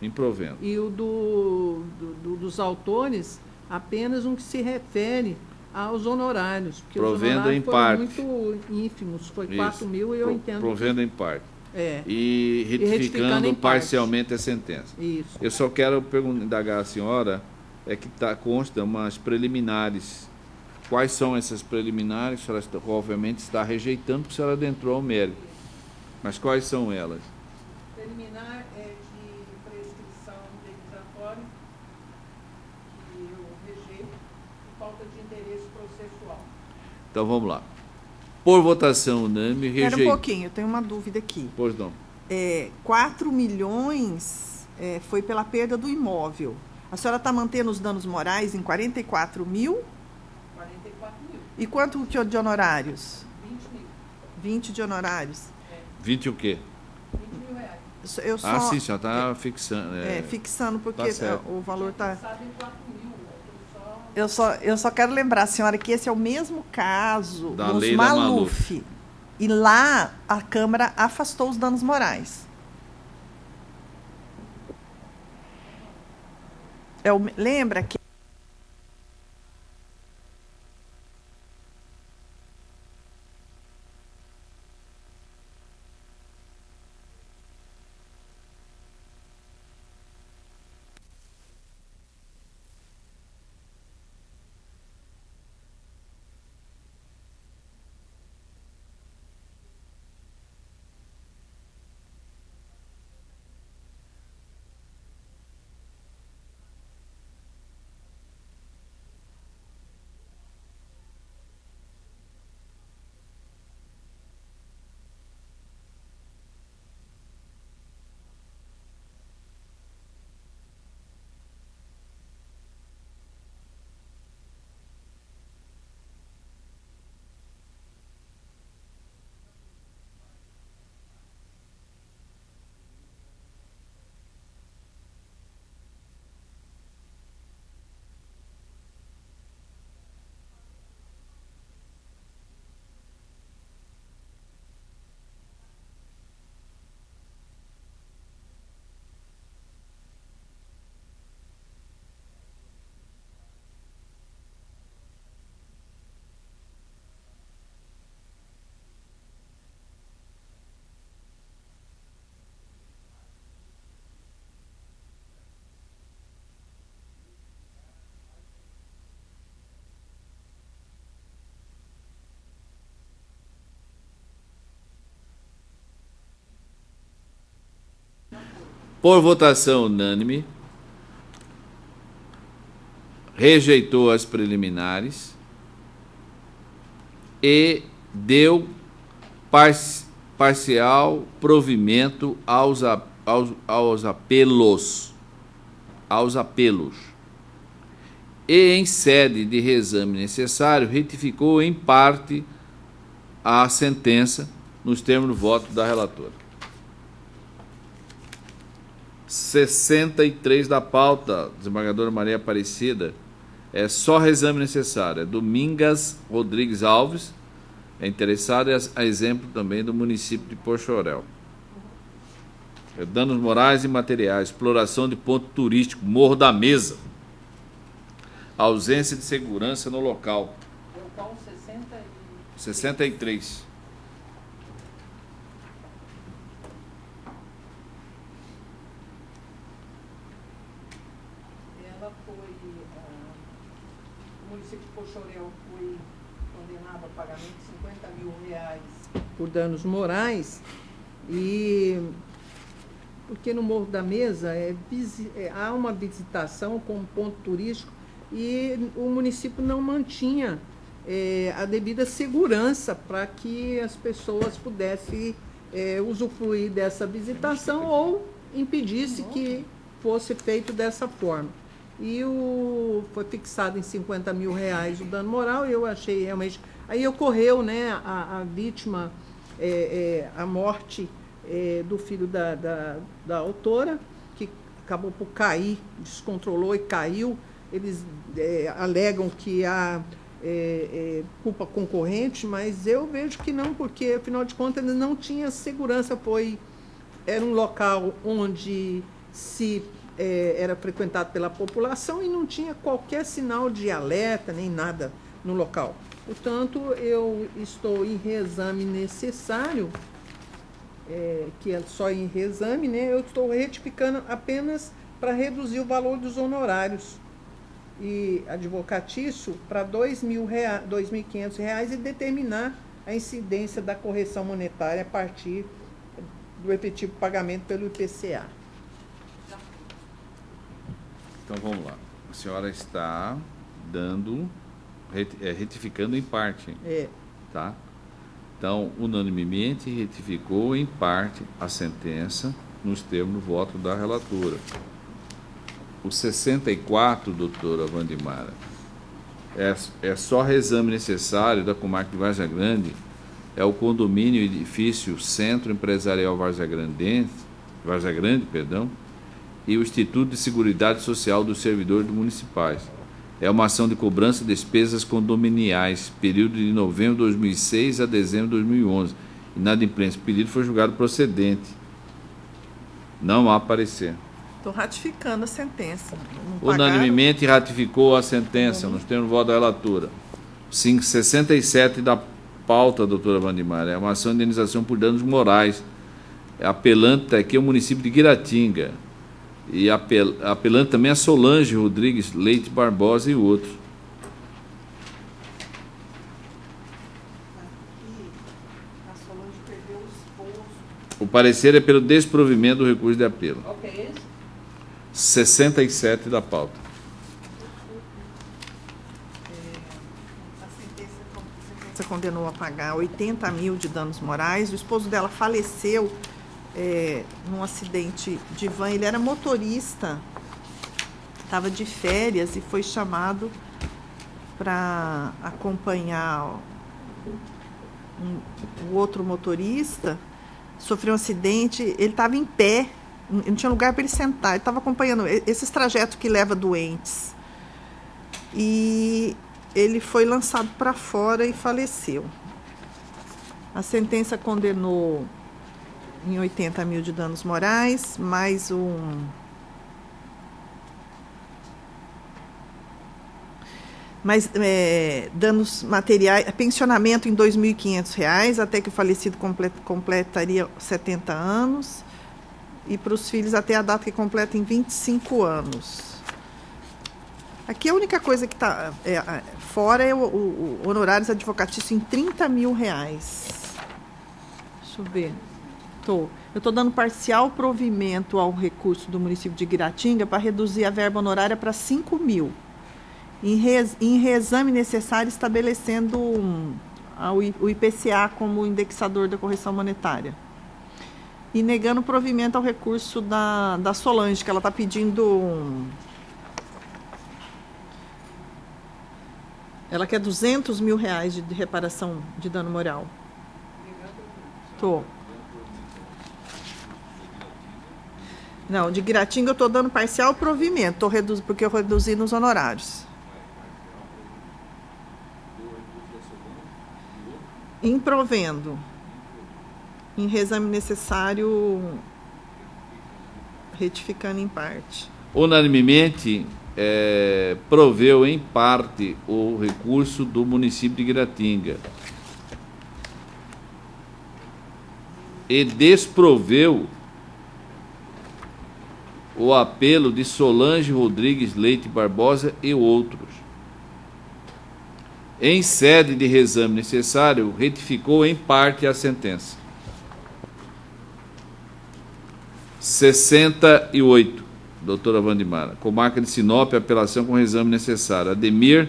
Improvendo. E o dos autores, apenas um que se refere aos honorários, porque provendo os honorários em foram parte. Muito ínfimos, foi 4.000, e eu entendo... Provendo em parte. É. E retificando parcialmente a sentença. Isso. Eu só quero indagar a senhora, que consta umas preliminares. Quais são essas preliminares? A senhora obviamente está rejeitando, porque a senhora adentrou ao mérito. Mas quais são elas? Preliminar é de prescrição indenizatória, que eu rejeito, por falta de interesse processual. Então vamos lá. Por votação unânime, rejeito. Espera um pouquinho, eu tenho uma dúvida aqui. Pois não. 4 milhões foi pela perda do imóvel. A senhora está mantendo os danos morais em 44 mil? 44 mil. E quanto que de honorários? 20 mil. 20 de honorários. 20 o quê? 20 mil reais. Eu só, sim, já está fixando. fixando, porque tá o valor está... Sabe em 4 mil. Eu só quero lembrar a senhora que esse é o mesmo caso da dos lei Maluf. E lá a Câmara afastou os danos morais. Lembra que por votação unânime, rejeitou as preliminares e deu parcial provimento aos apelos. E, em sede de reexame necessário, retificou em parte a sentença nos termos do voto da relatora. 63 da pauta, desembargadora Maria Aparecida, é só reexame necessário. É Domingas Rodrigues Alves, é interessado, é a exemplo também do município de Poxorel. Danos morais e materiais, exploração de ponto turístico, Morro da Mesa, ausência de segurança no local. Eu qual 63. O município de Poxorel foi condenado a pagamento de 50 mil reais por danos morais, e porque no Morro da Mesa há uma visitação como ponto turístico, e o município não mantinha a devida segurança para que as pessoas pudessem usufruir dessa visitação ou impedisse que fosse feito dessa forma. E foi fixado em R$50 mil o dano moral, e eu achei realmente... Aí ocorreu, né, a vítima, a morte do filho da autora, que acabou por cair, descontrolou e caiu. Eles alegam que há culpa concorrente, mas eu vejo que não, porque, afinal de contas, ele não tinha segurança, era um local onde era frequentado pela população e não tinha qualquer sinal de alerta, nem nada no local. Portanto, eu estou em reexame necessário, que é só em reexame, né? Eu estou retificando apenas para reduzir o valor dos honorários e advocatício para R$2.500 e determinar a incidência da correção monetária a partir do efetivo pagamento pelo IPCA. Então, vamos lá. A senhora está retificando em parte. Tá? Então, unanimemente, retificou em parte a sentença nos termos do voto da relatora. O 64, doutora Wandimara, é só reexame necessário da comarca de Várzea Grande, é o condomínio edifício Centro Empresarial Várzea Grande, e o Instituto de Seguridade Social dos Servidores Municipais. É uma ação de cobrança de despesas condominiais, período de novembro de 2006 a dezembro de 2011. Inadimplência. O pedido foi julgado procedente. Não há parecer. Estou ratificando a sentença. Unanimemente ratificou a sentença, nos termos do voto da relatora. 67 da pauta, doutora Wandimara, é uma ação de indenização por danos morais. Apelante aqui é o município de Guiratinga. E apelante também a Solange Rodrigues Leite Barbosa e outros. O parecer é pelo desprovimento do recurso de apelo. 67 da pauta. A sentença condenou a pagar 80 mil de danos morais. O esposo dela faleceu num acidente de van. Ele era motorista, estava de férias e foi chamado para acompanhar o outro motorista. Sofreu um acidente, ele estava em pé, não tinha lugar para ele sentar, ele estava acompanhando esses trajetos que leva doentes. E ele foi lançado para fora e faleceu. A condenou em 80 mil de danos morais, mais danos materiais, pensionamento em R$2.500, até que o falecido completaria 70 anos, e para os filhos até a data que completa em 25 anos. Aqui a única coisa que está fora é o honorários advocatícios em R$30 mil. Deixa eu ver. Eu estou dando parcial provimento ao recurso do município de Guiratinga para reduzir a verba honorária para 5 mil. Em reexame necessário, estabelecendo o IPCA como indexador da correção monetária. E negando o provimento ao recurso da Solange, que ela está pedindo... Ela quer R$200 mil de reparação de dano moral. Não, de Guiratinga eu estou dando parcial provimento, porque eu reduzi nos honorários. Improvendo. Em reexame necessário, retificando em parte. Unanimemente, proveu em parte o recurso do município de Guiratinga. E desproveu o apelo de Solange Rodrigues Leite Barbosa e outros. Em sede de reexame necessário, retificou em parte a sentença. 68, doutora Wandimara, comarca de Sinop, apelação com reexame necessário. Ademir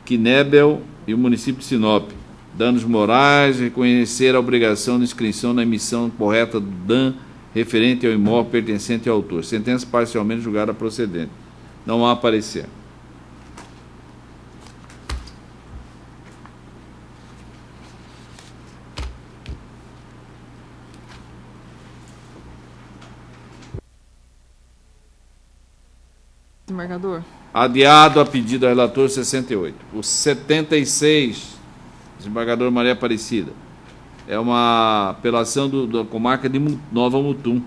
Knebel e o município de Sinop. Danos morais, reconhecer a obrigação de inscrição na emissão correta do DAN referente ao imóvel pertencente ao autor. Sentença parcialmente julgada procedente. Não há parecer. Desembargador. Adiado a pedido do relator 68. O 76, desembargador Maria Aparecida, é uma apelação da comarca de Nova Mutum.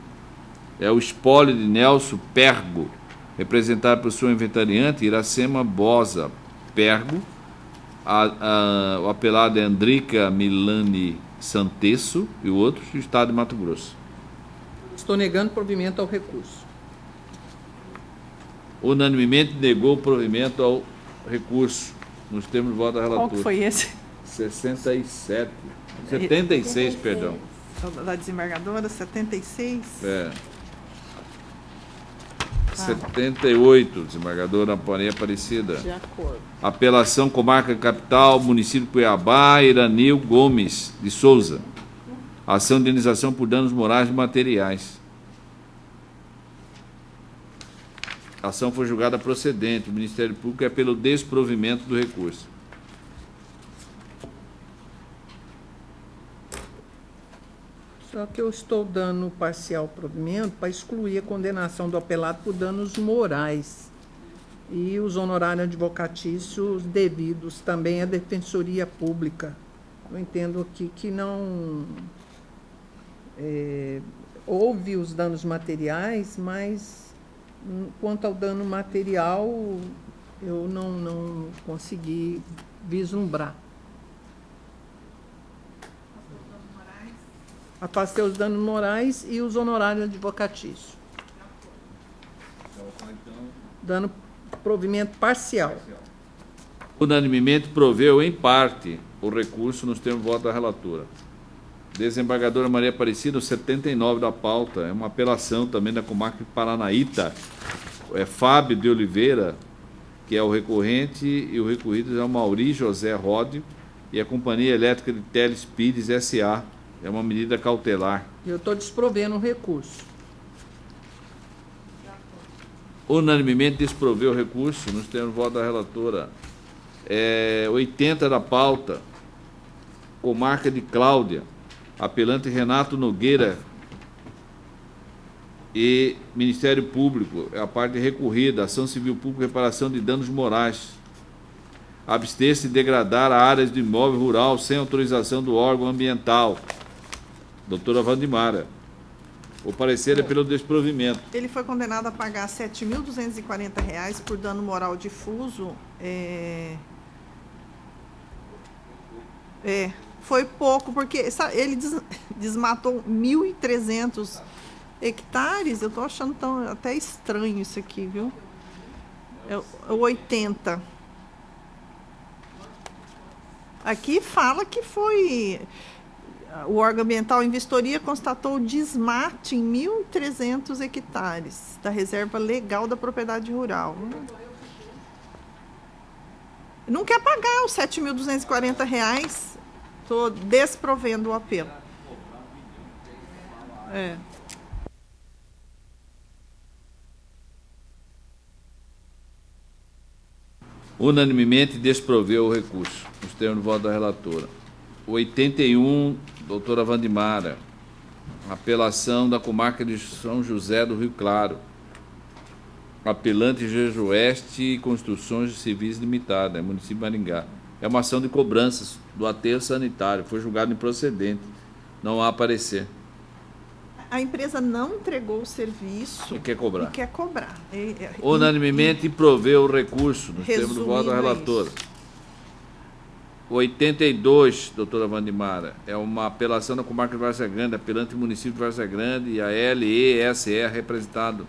É o espólio de Nelson Pergo, representado por sua inventariante Iracema Bosa Pergo. O apelado é Andrica Milani Santesso e o outro do estado de Mato Grosso. Estou negando provimento ao recurso. Unanimemente negou o provimento ao recurso, nos termos de voto da relatora. Qual que foi esse? 67. 76, perdão. Da desembargadora, 76? É. 78, desembargadora Maria Aparecida. De acordo. Apelação Comarca Capital, município de Cuiabá, Iranil Gomes de Souza. Ação de indenização por danos morais e materiais. A ação foi julgada procedente. O Ministério Público é pelo desprovimento do recurso. Só que eu estou dando parcial provimento para excluir a condenação do apelado por danos morais e os honorários advocatícios devidos também à Defensoria Pública. Eu entendo aqui que não houve os danos materiais, mas quanto ao dano material eu não consegui vislumbrar. Afastei os danos morais e os honorários advocatícios. Dando provimento parcial. Unanimemente proveu, em parte, o recurso nos termos de voto da relatora. Desembargadora Maria Aparecida, o 79 da pauta, é uma apelação também da comarca de Paranaíta. É Fábio de Oliveira, que é o recorrente, e o recorrido é o Mauri José Ródio e a Companhia Elétrica de Telespires S.A., é uma medida cautelar. Eu estou desprovendo o recurso. Unanimemente desproveu o recurso, nos termos de voto da relatora. 80 da pauta, comarca de Cláudia, apelante Renato Nogueira e Ministério Público, é a parte recorrida, ação civil pública, reparação de danos morais. Abster-se de degradar áreas do imóvel rural sem autorização do órgão ambiental. Doutora Vandimara. O parecer é pelo desprovimento. Ele foi condenado a pagar R$ 7.240 por dano moral difuso. Foi pouco, porque ele desmatou 1.300 hectares. Eu estou achando até estranho isso aqui, viu? É 80. Aqui fala que foi... O órgão ambiental em vistoria constatou desmate em 1.300 hectares da reserva legal da propriedade rural. Não quer pagar os R$ 7.240. Estou desprovendo o apelo. Unanimemente desproveu o recurso, nos termos do voto da relatora. 81, doutora Vandimara, apelação da comarca de São José do Rio Claro, apelante Jejueste Construções Civis Limitada, município de Maringá. É uma ação de cobranças do aterro sanitário, foi julgado improcedente, não há parecer. A empresa não entregou o serviço E quer cobrar. E quer cobrar. Unanimemente proveu o recurso, nos termos do voto da relatora. 82, doutora Vandimara, é uma apelação da comarca de Várzea Grande, apelante do município de Várzea Grande e a LESE, representado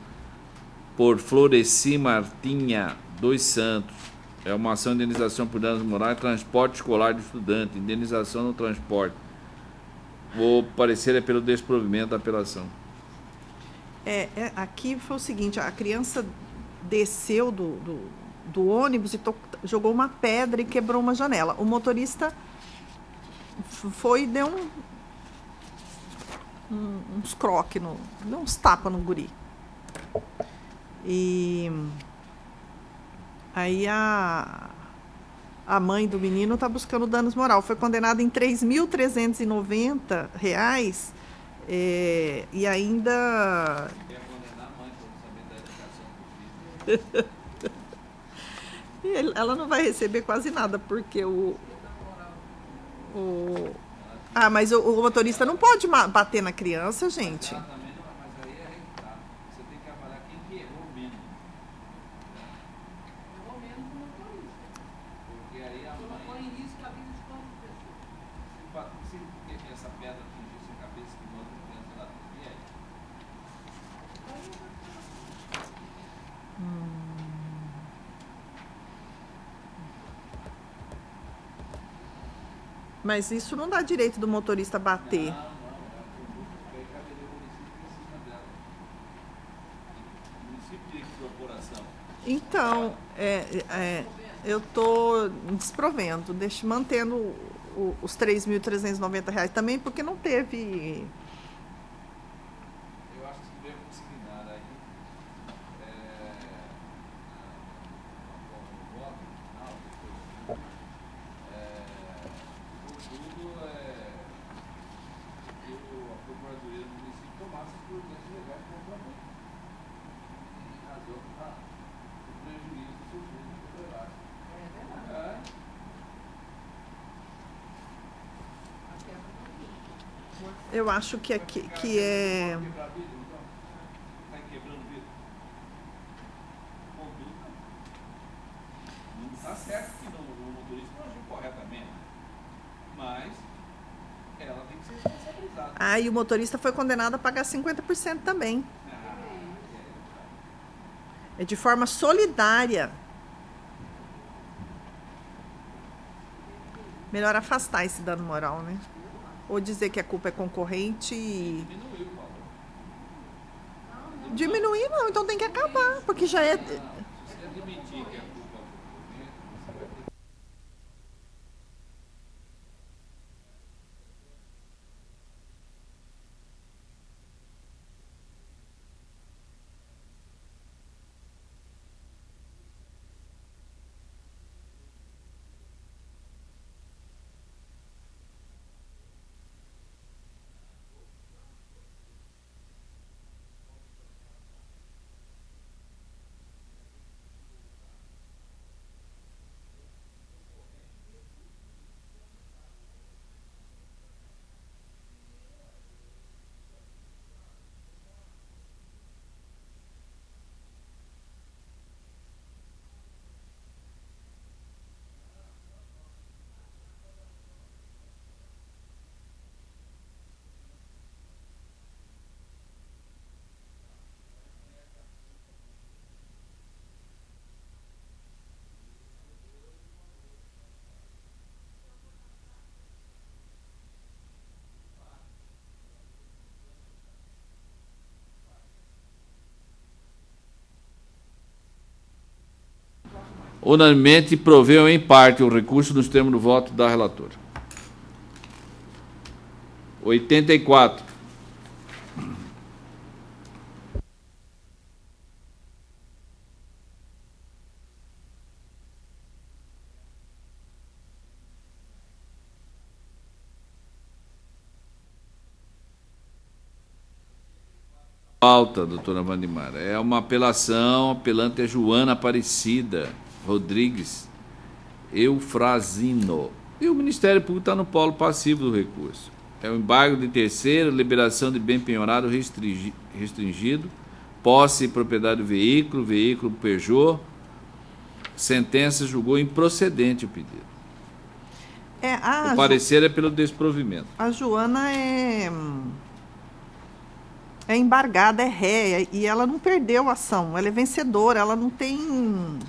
por Floreci Martinha dos Santos. É uma ação de indenização por danos morais, transporte escolar de estudante, indenização no transporte. O parecer é pelo desprovimento da apelação. Aqui foi o seguinte, a criança desceu do ônibus e jogou uma pedra e quebrou uma janela. O motorista foi e deu uns croques, deu uns tapas no guri. E aí a mãe do menino está buscando danos morais. Foi condenada em R$ 3.390 e ainda... Quer condenar a mãe por não saber da educação do filho. Ela não vai receber quase nada, porque mas o motorista não pode bater na criança, gente. Exatamente, mas aí é que tá. Você tem que avaliar quem que errou menos. Pelo menos o motorista. Porque aí a mãe... Põe em risco a vida de quantas pessoas? Se essa pedra atingisse a cabeça de uma outra criança lá do que é. Mas isso não dá direito do motorista bater. Não, aí caberia o município em cima dela. O município teria que corporação. Então, eu estou desprovendo, mantendo os R$ 3.390 também, porque não teve... Eu acho que se deve conseguir nada aí. O voto final, contudo, que a Procuradoria do município tomasse as providências legais contra a mãe, em razão do prejuízo sofrido por trabalho. É verdade. Eu acho que é... Quebrar vidro, então? Está quebrando vidro? Conduta. Não está certo que o motorista não agiu corretamente, mas ela tem que ser responsabilizada. E o motorista foi condenado a pagar 50% também. É de forma solidária. Melhor afastar esse dano moral, né? Ou dizer que a culpa é concorrente e... Diminuiu o valor. Diminuir não, então tem que acabar, porque já é... Se você admitir que a culpa é concorrente, você vai ter. Unanimemente proveu em parte o recurso nos termos do voto da relatora. 84. Pauta, doutora Wandimara. É uma apelação, apelante é Joana Aparecida Rodrigues Eufrazino. E o Ministério Público está no polo passivo do recurso. É o embargo de terceiro, liberação de bem penhorado restringido, posse e propriedade do veículo, veículo Peugeot. Sentença julgou improcedente o pedido. O parecer é pelo desprovimento. A Joana é embargada, é ré, e ela não perdeu a ação, ela é vencedora, ela não tem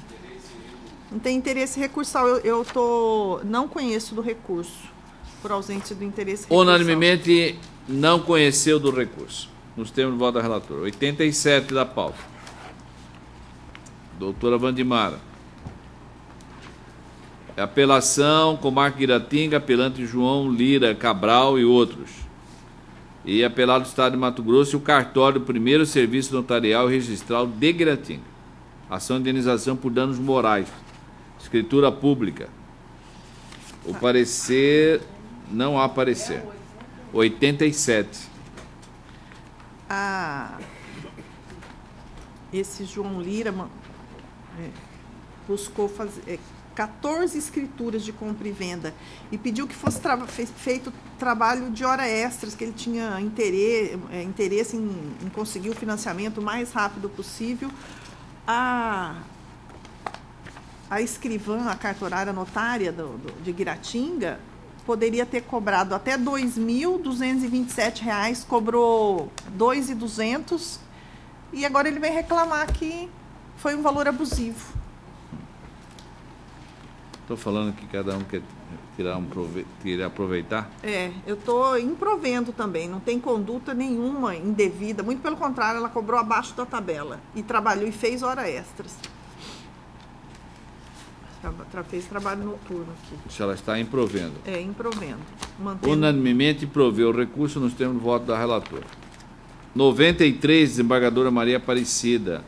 interesse recursal. Eu não conheço do recurso, por ausência do interesse recursal. Unanimemente não conheceu do recurso, nos termos do voto da relatora. 87 da pauta. Doutora Wandimara. Apelação, Comarca de Iratinga, apelante João Lira Cabral e outros. E apelado do Estado de Mato Grosso e o cartório do primeiro serviço notarial e registral de Iratinga. Ação de indenização por danos morais. Escritura pública. O parecer, não há parecer. 87. Esse João Lira buscou fazer 14 escrituras de compra e venda e pediu que fosse feito trabalho de hora extras, que ele tinha interesse em conseguir o financiamento o mais rápido possível. A escrivã, a cartorária notária de Guiratinga, poderia ter cobrado até R$ 2.227, cobrou R$ 2.200 e agora ele vem reclamar que foi um valor abusivo. Estou falando que cada um quer aproveitar? Eu estou improvendo também, não tem conduta nenhuma indevida, muito pelo contrário, ela cobrou abaixo da tabela e trabalhou e fez hora extras. Fez trabalho noturno aqui. Se ela está improvendo. Improvendo. Unanimemente improveu o recurso nos termos do voto da relatora. 93, desembargadora Maria Aparecida.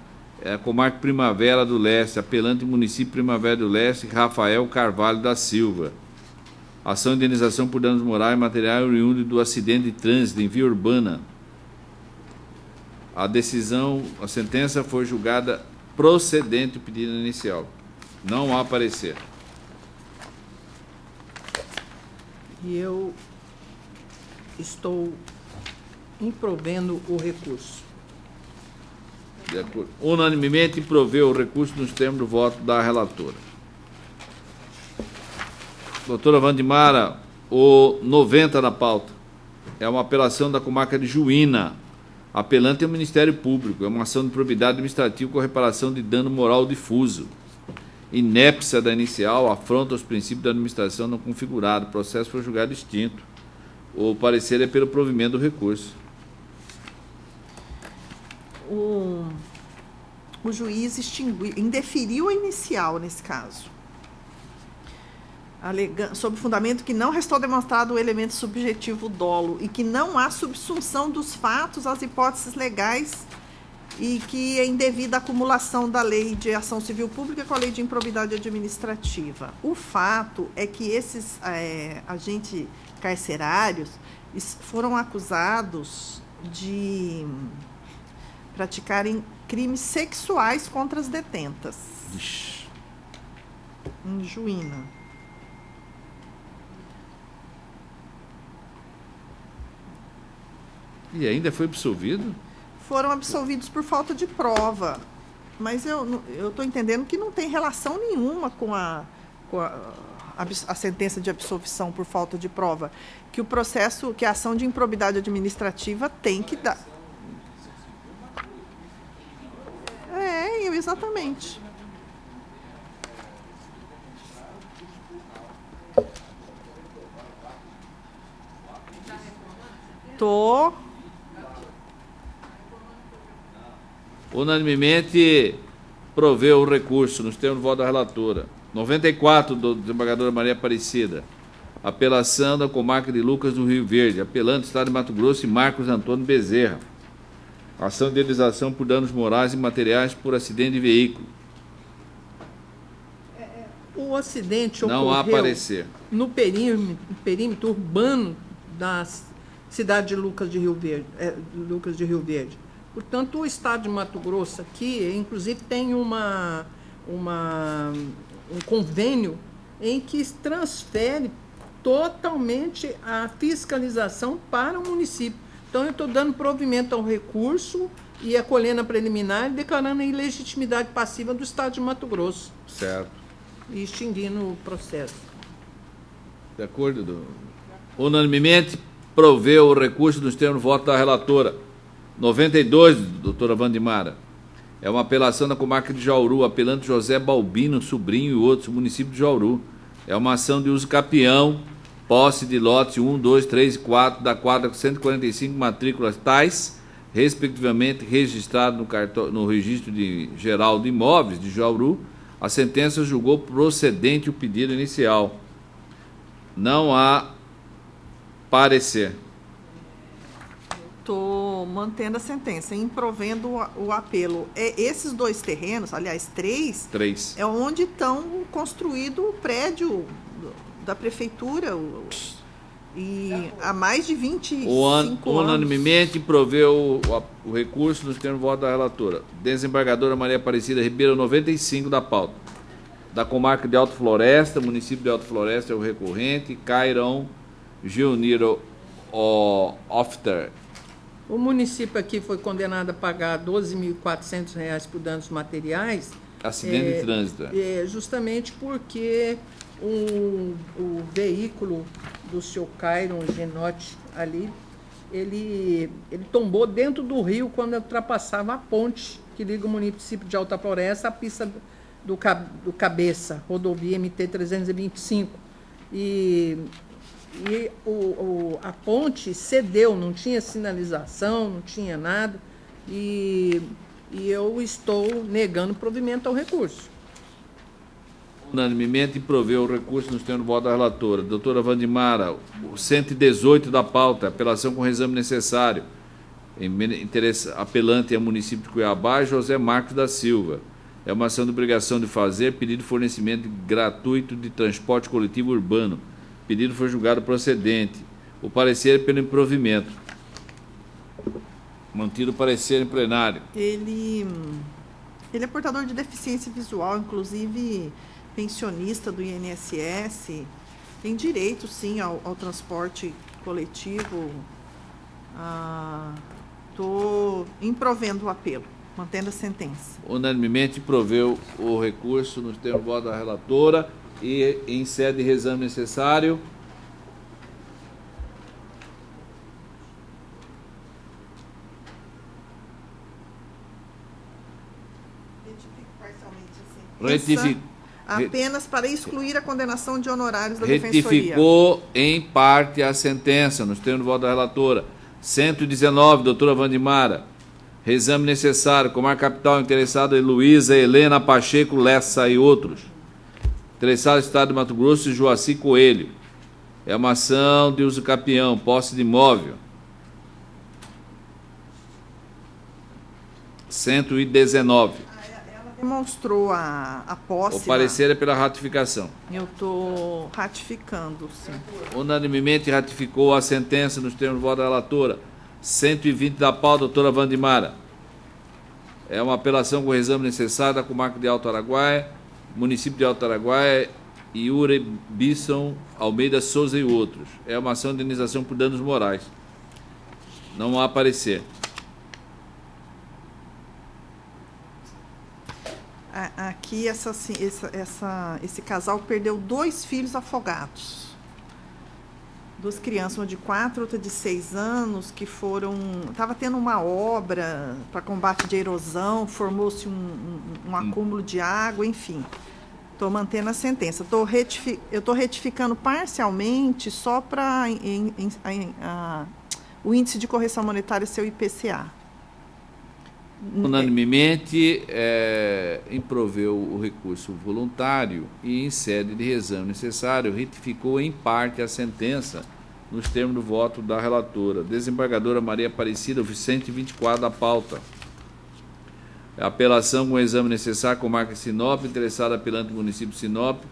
Comarca Primavera do Leste, apelante município Primavera do Leste, Rafael Carvalho da Silva. Ação de indenização por danos morais e materiais oriundos do acidente de trânsito em via urbana. A sentença foi julgada procedente o pedido inicial. Não há parecer. E eu estou improvendo o recurso. De acordo. Unanimemente improveu o recurso nos termos do voto da relatora. Doutora Wandimara, o 90 na pauta. É uma apelação da comarca de Juína. Apelante é o Ministério Público. É uma ação de probidade administrativa com reparação de dano moral difuso. Inépcia da inicial, afronta aos princípios da administração não configurado. O processo foi julgado extinto. O parecer é pelo provimento do recurso. O juiz indeferiu a inicial nesse caso, sob o fundamento que não restou demonstrado o elemento subjetivo dolo e que não há subsunção dos fatos às hipóteses legais e que é indevida a acumulação da lei de ação civil pública com a lei de improbidade administrativa. O fato é que esses agentes carcerários foram acusados de praticarem crimes sexuais contra as detentas. Ixi. Em Juína. E ainda foi absolvido? Foram absolvidos por falta de prova. Mas eu estou entendendo que não tem relação nenhuma com a sentença de absolvição por falta de prova. Que o processo, que a ação de improbidade administrativa tem que dar. Exatamente. Unanimemente proveu o recurso nos termos do voto da relatora. 94, do desembargadora Maria Aparecida. Apelação da comarca de Lucas do Rio Verde. Apelante Estado de Mato Grosso e Marcos Antônio Bezerra. Ação de indenização por danos morais e materiais por acidente de veículo. O acidente não há parecer. No perímetro urbano da cidade de Lucas de Rio Verde. Portanto, o Estado de Mato Grosso aqui, inclusive, tem um convênio em que transfere totalmente a fiscalização para o município. Então, eu estou dando provimento ao recurso e acolhendo a preliminar e declarando a ilegitimidade passiva do Estado de Mato Grosso. Certo. E extinguindo o processo. De acordo. Unanimemente proveu o recurso nos termos do voto da relatora. 92, doutora Wandimara. É uma apelação da comarca de Jauru, apelante José Balbino, sobrinho e outros, município de Jauru. É uma ação de uso capião, posse de lotes 1, 2, 3 e 4 da quadra 145 matrículas tais, respectivamente registrado no registro geral de imóveis de Jauru, A sentença julgou procedente o pedido inicial. Não há parecer. Estou mantendo a sentença, improvendo o apelo. Esses 2 terrenos, aliás, 3, Três. é onde estão construído o prédio da prefeitura e há mais de 25 anos. Unanimemente proveu o recurso nos termos do voto da relatora. Desembargadora Maria Aparecida Ribeiro, 95 da pauta. Da comarca de Alto Floresta, município de Alto Floresta é o recorrente, Cairão Gilniro Ofter. O município aqui foi condenado a pagar R$ 12.400 por danos materiais. Acidente de trânsito. Justamente porque o veículo do seu Cairon Genotti ali, ele tombou dentro do rio quando ultrapassava a ponte que liga o município de Alta Floresta à pista do Cabeça, rodovia MT-325. A ponte cedeu, não tinha sinalização, não tinha nada, e eu estou negando provimento ao recurso. Unanimemente proveu o recurso nos termos do voto da relatora. Doutora Vandimara, o 118 da pauta, apelação com reexame necessário. Apelante é o município de Cuiabá, José Marcos da Silva. É uma ação de obrigação de fazer, pedido de fornecimento gratuito de transporte coletivo urbano. Pedido foi julgado procedente. O parecer é pelo improvimento. Mantido o parecer em plenário. Ele é portador de deficiência visual, inclusive pensionista do INSS. Tem direito, sim, ao transporte coletivo. Estou improvendo o apelo, mantendo a sentença. Unanimemente proveu o recurso nos termos do voto da relatora. E em sede de reexame necessário. Apenas para excluir a condenação de honorários da Defensoria. Retificou em parte a sentença, nos termos do voto da relatora. 119, doutora Vandimara. Reexame necessário, comarca capital, interessada Luísa Helena Pacheco Lessa e outros. Interessado Estado de Mato Grosso e Joaci Coelho. É uma ação de uso capião, posse de imóvel. 119. Ela demonstrou a posse. O parecer é pela ratificação. Eu estou ratificando, sim. Unanimemente ratificou a sentença nos termos do voto da relatora. 120 da pauta, doutora Vandimara. É uma apelação com o reexame necessário da comarca de Alto Araguaia, município de Alto Araguaia, Iure Bisson, Almeida Souza e outros. É uma ação de indenização por danos morais. Não há parecer. Aqui, esse casal perdeu 2 filhos afogados. 2 crianças, uma de 4, outra de 6 anos, que foram... Estava tendo uma obra para combate de erosão, formou-se um acúmulo de água, enfim. Estou mantendo a sentença. Eu estou retificando parcialmente só para o índice de correção monetária ser o IPCA. Unanimemente, improveu o recurso voluntário e, em sede de reexame necessário, retificou em parte a sentença nos termos do voto da relatora. Desembargadora Maria Aparecida, 124 da pauta. Apelação com o exame necessário, comarca Sinop, interessada apelante do município de Sinop,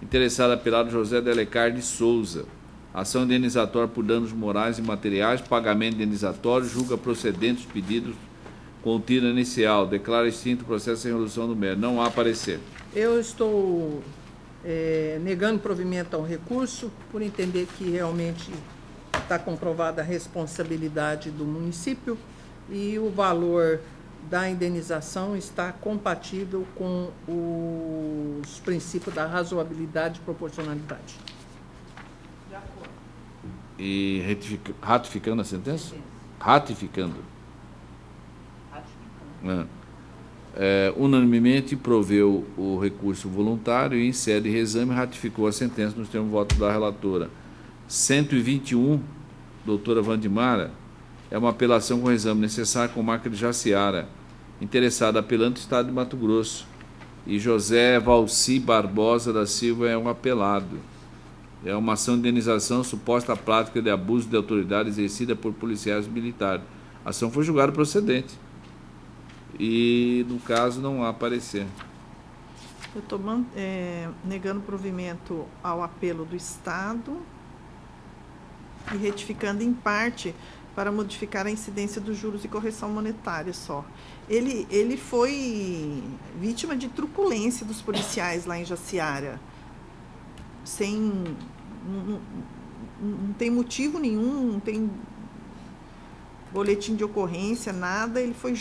interessada apelado José Delecar de Souza. Ação indenizatória por danos morais e materiais, pagamento indenizatório, julga procedentes pedidos contido inicial, declara extinto o processo sem resolução do mérito. Não há parecer. Eu estou negando provimento ao recurso, por entender que realmente está comprovada a responsabilidade do município e o valor da indenização está compatível com os princípios da razoabilidade e proporcionalidade. De acordo. E ratificando a sentença? Ratificando. Unanimemente proveu o recurso voluntário e, em sede de reexame, ratificou a sentença nos termos do voto da relatora. 121, doutora Vandimara, é uma apelação com exame necessário com marca de Jaciara, interessada apelante do Estado de Mato Grosso. e José Valci Barbosa da Silva é um apelado. É uma ação de indenização suposta prática de abuso de autoridade exercida por policiais militares. A ação foi julgada procedente. E, no caso, não há parecer. Eu estou negando provimento ao apelo do Estado e retificando em parte para modificar a incidência dos juros e correção monetária só. Ele foi vítima de truculência dos policiais lá em Jaciara. Não tem motivo nenhum, não tem boletim de ocorrência, nada. Ele foi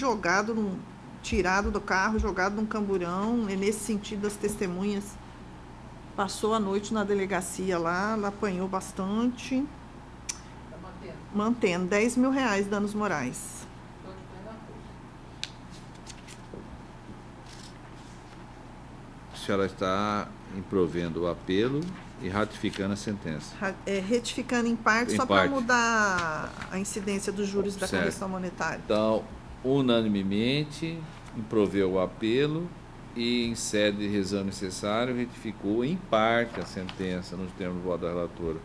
tirado do carro, jogado num camburão. E nesse sentido, as testemunhas passou a noite na delegacia lá, ela apanhou bastante. Mantendo R$10 mil danos morais. A senhora está improvendo o apelo e ratificando a sentença. Retificando em parte, só para mudar a incidência dos juros da certo. correção monetária. Então, unanimemente, improveu o apelo e, em sede de revisão necessário, retificou em parte a sentença nos termos do voto da relatora.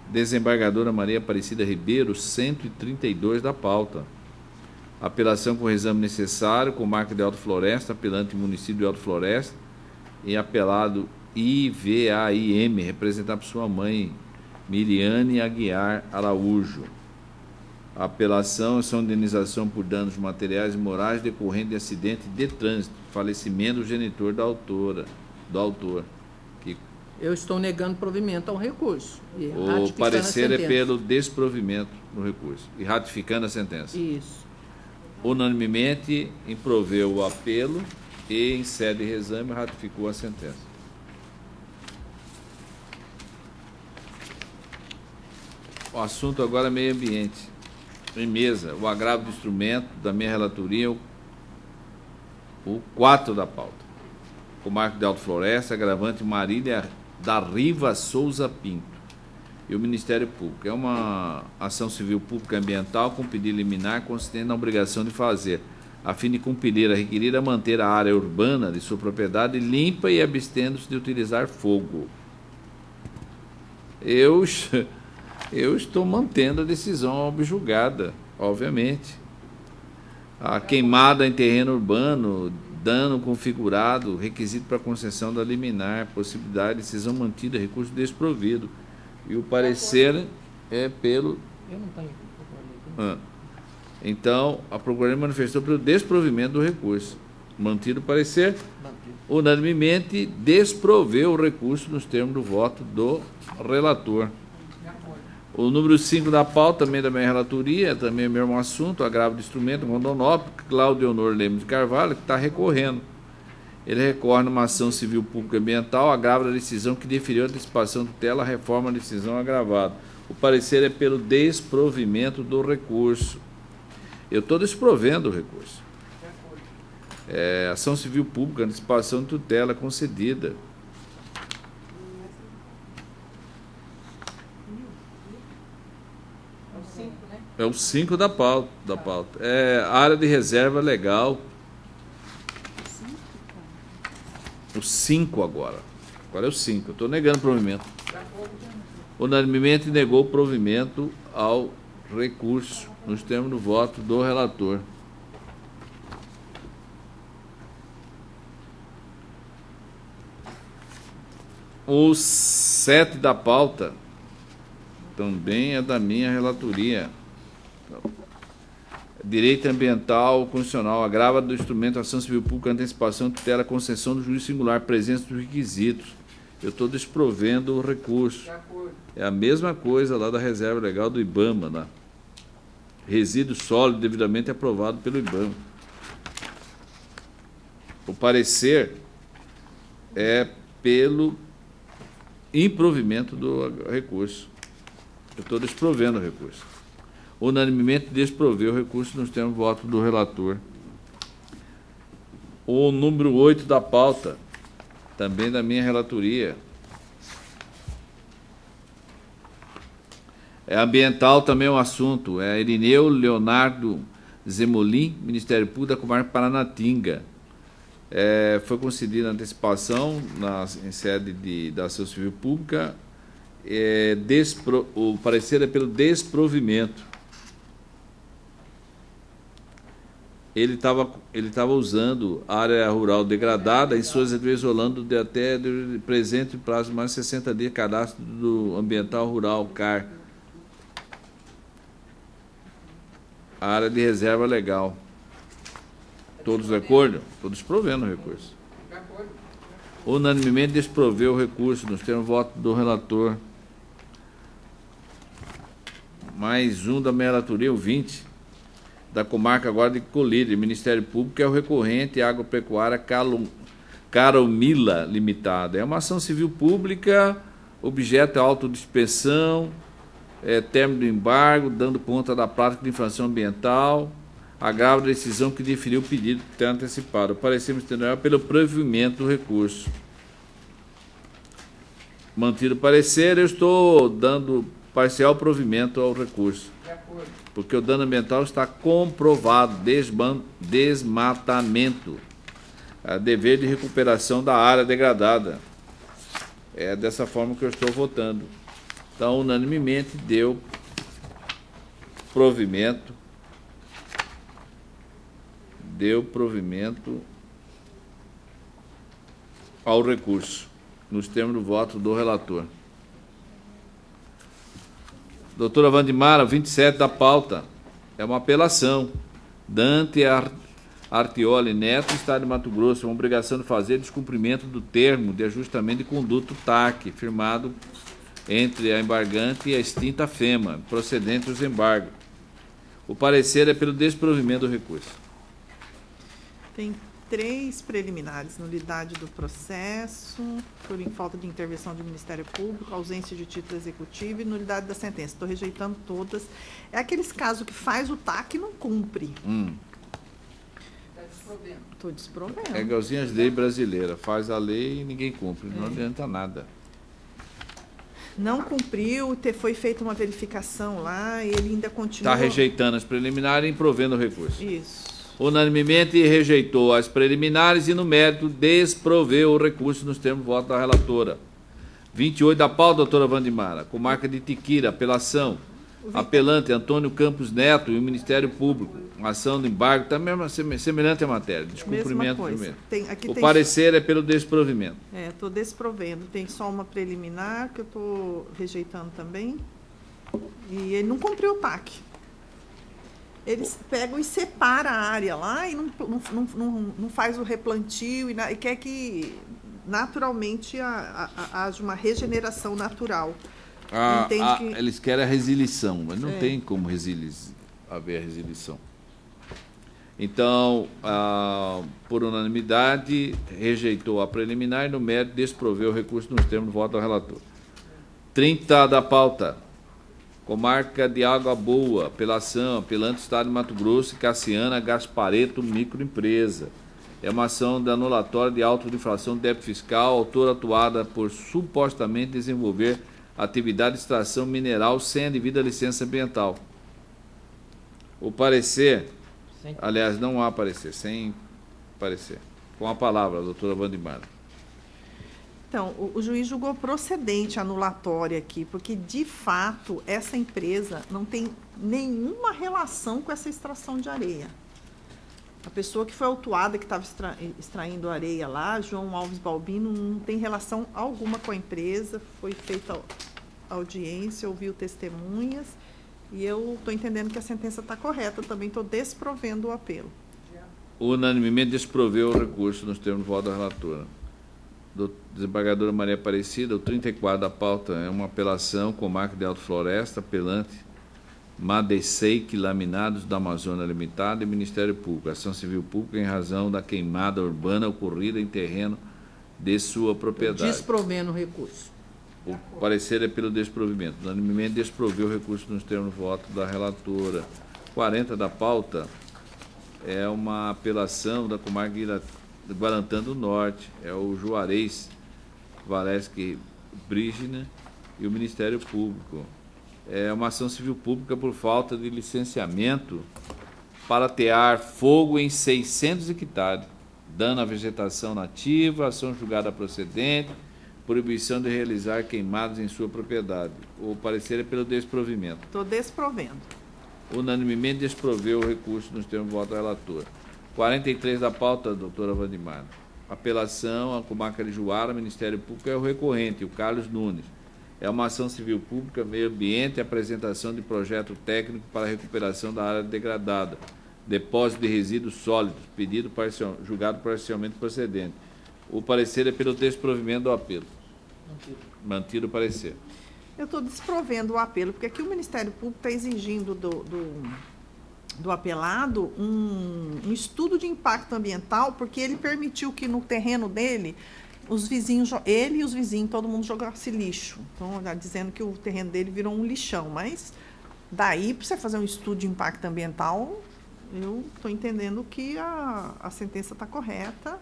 Desembargadora Maria Aparecida Ribeiro, 132 da pauta. Apelação com exame necessário, com marca de Alto Floresta, apelante município de Alto Floresta, e apelado IVAIM, representado por sua mãe, Miriane Aguiar Araújo. A apelação é indenização por danos materiais e morais decorrente de acidente de trânsito, falecimento do genitor do autor. Eu estou negando provimento ao recurso. O parecer é pelo desprovimento no recurso e ratificando a sentença. Isso. Unanimemente, improveu o apelo e, em sede de reexame, ratificou a sentença. O assunto agora é meio ambiente. Em mesa, o agravo do instrumento da minha relatoria, o 4 da pauta. Com marco de Alto Floresta, agravante Marília da Riva Souza Pinto e o Ministério Público. É uma ação civil pública ambiental com pedido liminar consistente na obrigação de fazer, a fim de cumprir a requerida manter a área urbana de sua propriedade limpa e abstendo-se de utilizar fogo. Eu estou mantendo a decisão objulgada, obviamente. A queimada em terreno urbano, dano configurado, requisito para concessão da liminar, possibilidade de decisão mantida, recurso desprovido. E o parecer é pelo... Eu não tenho. Então, a Procuradoria manifestou pelo desprovimento do recurso. Mantido o parecer, unanimemente desproveu o recurso nos termos do voto do relator. O número 5 da pauta, também da minha relatoria, também é o mesmo assunto, agravo de instrumento, Rondonópolis, Cláudio Honor Lemos de Carvalho, que está recorrendo. Ele recorre numa ação civil pública ambiental, agrava da decisão que deferiu a antecipação de tutela, reforma da decisão agravada. O parecer é pelo desprovimento do recurso. Eu estou desprovendo o recurso. Ação civil pública, antecipação de tutela concedida. É o 5 da pauta. É área de reserva legal. O 5 agora. Agora é o 5. Eu estou negando o provimento. Unanimemente negou o provimento ao recurso, nos termos do voto do relator. O 7 da pauta também é da minha relatoria. Direito ambiental constitucional, agrava do instrumento ação civil pública, antecipação, tutela, concessão do juiz singular, presença dos requisitos. Eu estou desprovendo o recurso. É a mesma coisa lá da reserva legal do IBAMA, lá. Resíduo sólido devidamente aprovado pelo IBAMA. O parecer é pelo improvimento do recurso. Eu estou desprovendo o recurso. Unanimemente desproveu o recurso nos termos do voto do relator. O número 8 da pauta, também da minha relatoria. É ambiental também o assunto. É Irineu Leonardo Zemolin, Ministério Público da Comarca Paranatinga. Foi concedida antecipação em sede da ação civil pública. O parecer é pelo desprovimento. Ele estava usando a área rural degradada em suas atividades, isolando de até de presente em prazo de mais de 60 dias, cadastro do ambiental rural, CAR. A área de reserva legal. Todos de acordo? Estou desprovendo o recurso. Unanimemente desproveu o recurso, nos termos de voto do relator. Mais um da minha relatoria, o 20, da comarca agora de Colíder, Ministério Público, é o recorrente Agropecuária Caromila Limitada. É uma ação civil pública, objeto é autodispersão, término do embargo, dando conta da prática de infração ambiental, agravo da decisão que deferiu o pedido que está antecipado. O parecer ministerial pelo provimento do recurso. Mantido o parecer, eu estou dando parcial provimento ao recurso. De acordo. Porque o dano ambiental está comprovado, desmatamento, dever de recuperação da área degradada. É dessa forma que eu estou votando. Então, unanimemente, deu provimento ao recurso, nos termos do voto do relator. Doutora Wandimara, 27 da pauta, é uma apelação. Dante Artioli Neto, Estado de Mato Grosso, uma obrigação de fazer descumprimento do termo de ajustamento de conduto TAC, firmado entre a embargante e a extinta FEMA, procedente dos embargos. O parecer é pelo desprovimento do recurso. Tem 3 preliminares: nulidade do processo, por falta de intervenção do Ministério Público, ausência de título executivo e nulidade da sentença. Estou rejeitando todas. É aqueles casos que faz o TAC e não cumpre. Estou desprovendo. É igualzinho as leis brasileiras. Faz a lei e ninguém cumpre. Não adianta nada. Não cumpriu, foi feita uma verificação lá e ele ainda continua... Está rejeitando as preliminares e improvendo o recurso. Isso. Unanimemente rejeitou as preliminares e, no mérito, desproveu o recurso nos termos de voto da relatora. 28 da pauta, doutora Wandimara, comarca de Tiquira, apelação. Apelante Antônio Campos Neto e o Ministério Público. Ação de embargo, também semelhante à matéria. Descumprimento primeiro. O parecer é pelo desprovimento. Estou desprovendo. Tem só uma preliminar que eu estou rejeitando também. E ele não cumpriu o TAC. Eles pegam e separam a área lá e não faz o replantio e quer que naturalmente haja uma regeneração natural. Eles querem a resilição, mas não tem como haver a resilição. Então, por unanimidade, rejeitou a preliminar e, no mérito, desproveu o recurso nos termos do voto do relator. 30 da pauta. Comarca de Água Boa, apelação, apelante Estado de Mato Grosso e Cassiana Gaspareto Microempresa. É uma ação de anulatória de auto de infração de débito fiscal, autora atuada por supostamente desenvolver atividade de extração mineral sem a devida licença ambiental. O parecer, aliás, não há parecer, sem parecer. Com a palavra, a doutora Wandimara. Então, o juiz julgou procedente a anulatória aqui, porque, de fato, essa empresa não tem nenhuma relação com essa extração de areia. A pessoa que foi autuada, que estava extraindo areia lá, João Alves Balbino, não tem relação alguma com a empresa. Foi feita audiência, ouviu testemunhas, e eu estou entendendo que a sentença está correta. Também estou desprovendo o apelo. Unanimemente desproveu o recurso nos termos do voto da relatora. Desembargadora Maria Aparecida, o 34 da pauta é uma apelação, comarca de Alto Floresta, apelante Madeiseik Laminados da Amazônia Limitada e Ministério Público, ação civil pública em razão da queimada urbana ocorrida em terreno de sua propriedade. Desprovendo o recurso. O parecer é pelo desprovimento. Unanimemente desproveu o recurso nos termos do voto da relatora. 40 da pauta é uma apelação da comarca de Guarantã do Norte, é o Juarez Valesque Brígina e o Ministério Público. É uma ação civil pública por falta de licenciamento para atear fogo em 600 hectares dano à vegetação nativa, ação julgada procedente, proibição de realizar queimados em sua propriedade. O parecer é pelo desprovimento. Estou desprovendo. Unanimemente desproveu o recurso nos termos do voto da relatora. 43 da pauta, doutora Wandimar. Apelação à comarca de Juara, Ministério Público é o recorrente, o Carlos Nunes. É uma ação civil pública, meio ambiente e apresentação de projeto técnico para a recuperação da área degradada, depósito de resíduos sólidos, pedido julgado parcialmente procedente. O parecer é pelo desprovimento do apelo. Mantido o parecer. Eu estou desprovendo o apelo, porque aqui o Ministério Público está exigindo do apelado um estudo de impacto ambiental, porque ele permitiu que no terreno dele, os vizinhos, ele e os vizinhos, todo mundo jogasse lixo. Então, está dizendo que o terreno dele virou um lixão. Mas daí, para você fazer um estudo de impacto ambiental, eu estou entendendo que a sentença está correta.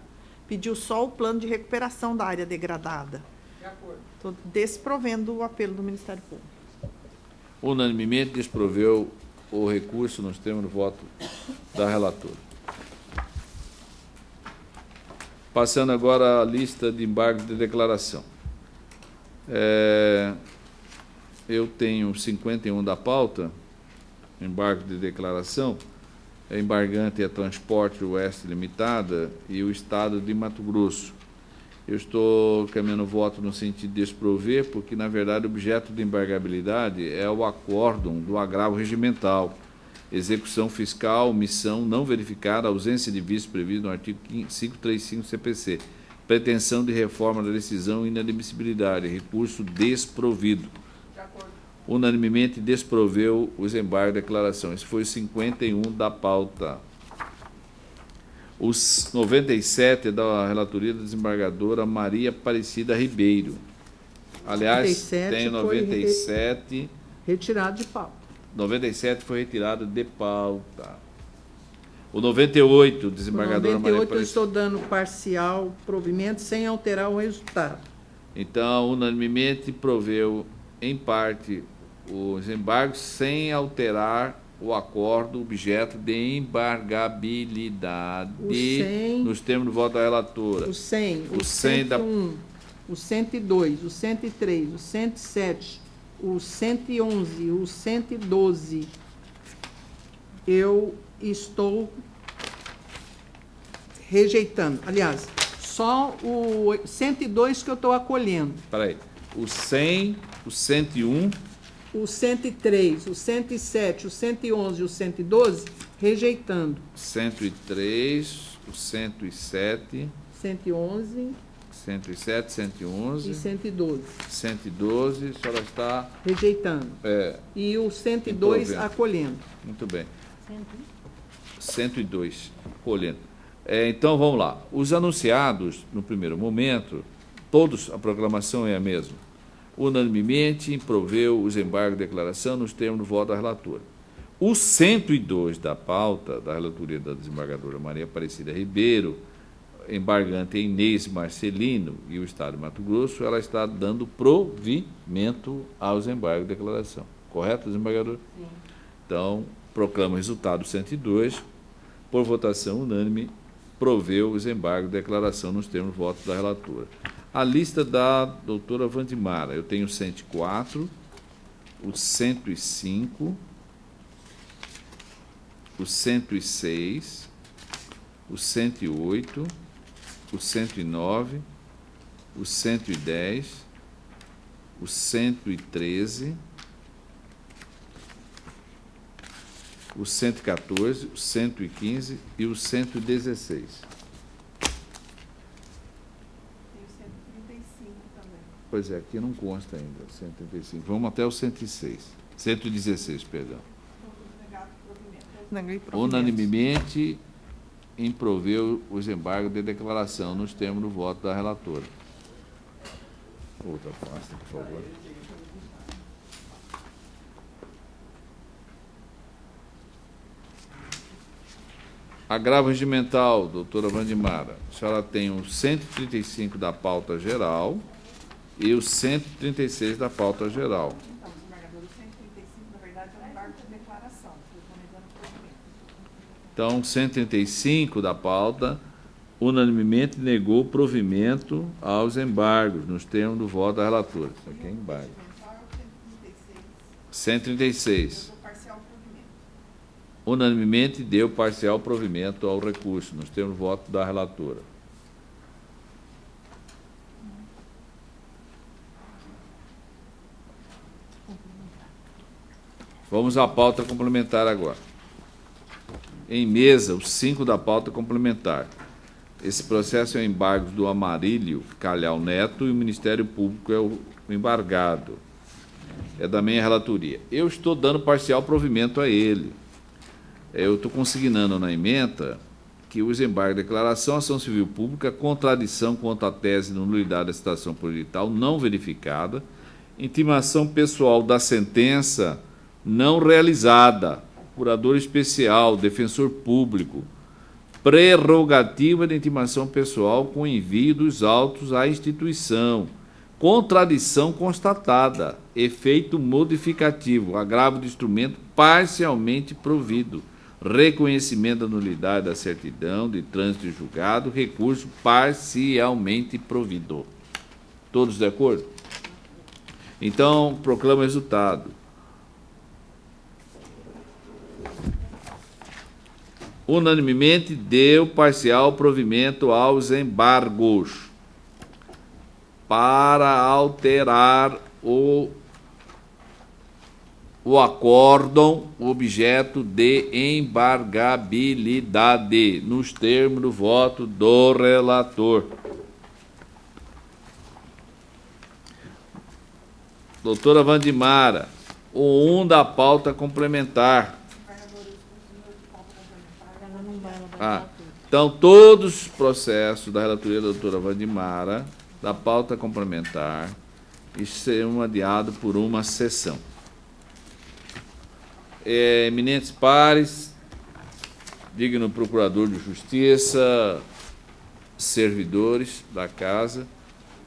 Pediu só o plano de recuperação da área degradada. De acordo. Estou desprovendo o apelo do Ministério Público. Unanimemente desproveu o recurso nos termos do voto da relatora. Passando agora à lista de embargos de declaração. Eu tenho 51 da pauta, embargo de declaração. A embargante é Transporte Oeste Limitada e o Estado de Mato Grosso. Eu estou caminhando o voto no sentido de desprover, porque, na verdade, o objeto de embargabilidade é o acórdão do agravo regimental, execução fiscal, missão não verificada, ausência de vício previsto no artigo 535 CPC, pretensão de reforma da decisão e inadmissibilidade, recurso desprovido. De acordo. Unanimemente desproveu os embargos de declaração. Esse foi o 51 da pauta. Os 97 da relatoria da desembargadora Maria Aparecida Ribeiro. Aliás, 97 tem 97. Retirado de pauta. 97 foi retirado de pauta. O 98, desembargadora Maria 98 eu Aparecida. estou dando parcial provimento sem alterar o resultado. Então, unanimemente proveu, em parte, os embargos sem alterar o acordo objeto de embargabilidade nos termos do voto da relatora. O 100, O o 100 da- 101, o 102, o 103, o 107, o 111, o 112, eu estou rejeitando. Aliás, só o 102 que eu estou acolhendo. Espera aí. O 100, o 101, O 103, o 107, o 111 e o 112, rejeitando. 103, o 107, 111 107, 111, e 112, 112, a senhora está... rejeitando. E o 102 Improvendo. acolhendo. Muito bem. 102, colhendo. Então, vamos lá. Os anunciados, no primeiro momento, todos, a proclamação é a mesma. Unanimemente improveu os embargos de declaração nos termos do voto da relatora. O 102 da pauta da relatoria da desembargadora Maria Aparecida Ribeiro, embargante Inês Marcelino e o Estado de Mato Grosso, ela está dando provimento aos embargos de declaração. Correto, desembargador? Sim. Então, proclama o resultado 102, por votação unânime, proveu os embargos de declaração nos termos do voto da relatora. A lista da doutora Wandimara, eu tenho o 104, o 105, o 106, o 108, o 109, o 110, o 113, o 114, o 115 e o 116. Pois é, aqui não consta ainda, 135. Vamos até o 106. 116, perdão. Unanimemente improveu os embargos de declaração nos termos do voto da relatora. Outra pasta, por favor. Agravo regimental, doutora Wandimara. A senhora tem o 135 da pauta geral e o 136 da pauta geral. Então, desembargador, o 135, na verdade, é um embargo de declaração. Então, 135 da pauta unanimemente negou provimento aos embargos, nos termos do voto da relatora. Isso aqui é embargo. 136. Unanimemente deu parcial provimento ao recurso, nos termos do voto da relatora. Vamos à pauta complementar agora. Em mesa, os 5 da pauta complementar. Esse processo é embargos do Amarílio Calhau Neto e o Ministério Público é o embargado. É da minha relatoria. Eu estou dando parcial provimento a ele. Eu estou consignando na ementa que os embargos de declaração, ação civil pública, contradição quanto à tese de nulidade da citação por edital não verificada, intimação pessoal da sentença não realizada, curador especial, defensor público, prerrogativa de intimação pessoal com envio dos autos à instituição, contradição constatada, efeito modificativo, agravo de instrumento parcialmente provido, reconhecimento da nulidade da certidão de trânsito de julgado, recurso parcialmente provido. Todos de acordo? Então, proclamo o resultado. Unanimemente deu parcial provimento aos embargos para alterar o acórdão objeto de embargabilidade, nos termos do voto do relator. Doutora Wandimara, o 1 da pauta complementar. Então, todos os processos da relatoria da doutora Wandimara, da pauta complementar, serão adiados por uma sessão. Eminentes pares, digno procurador de justiça, servidores da casa,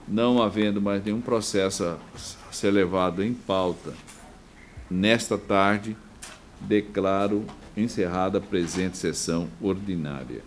não havendo mais nenhum processo a ser levado em pauta nesta tarde, declaro encerrada a presente sessão ordinária.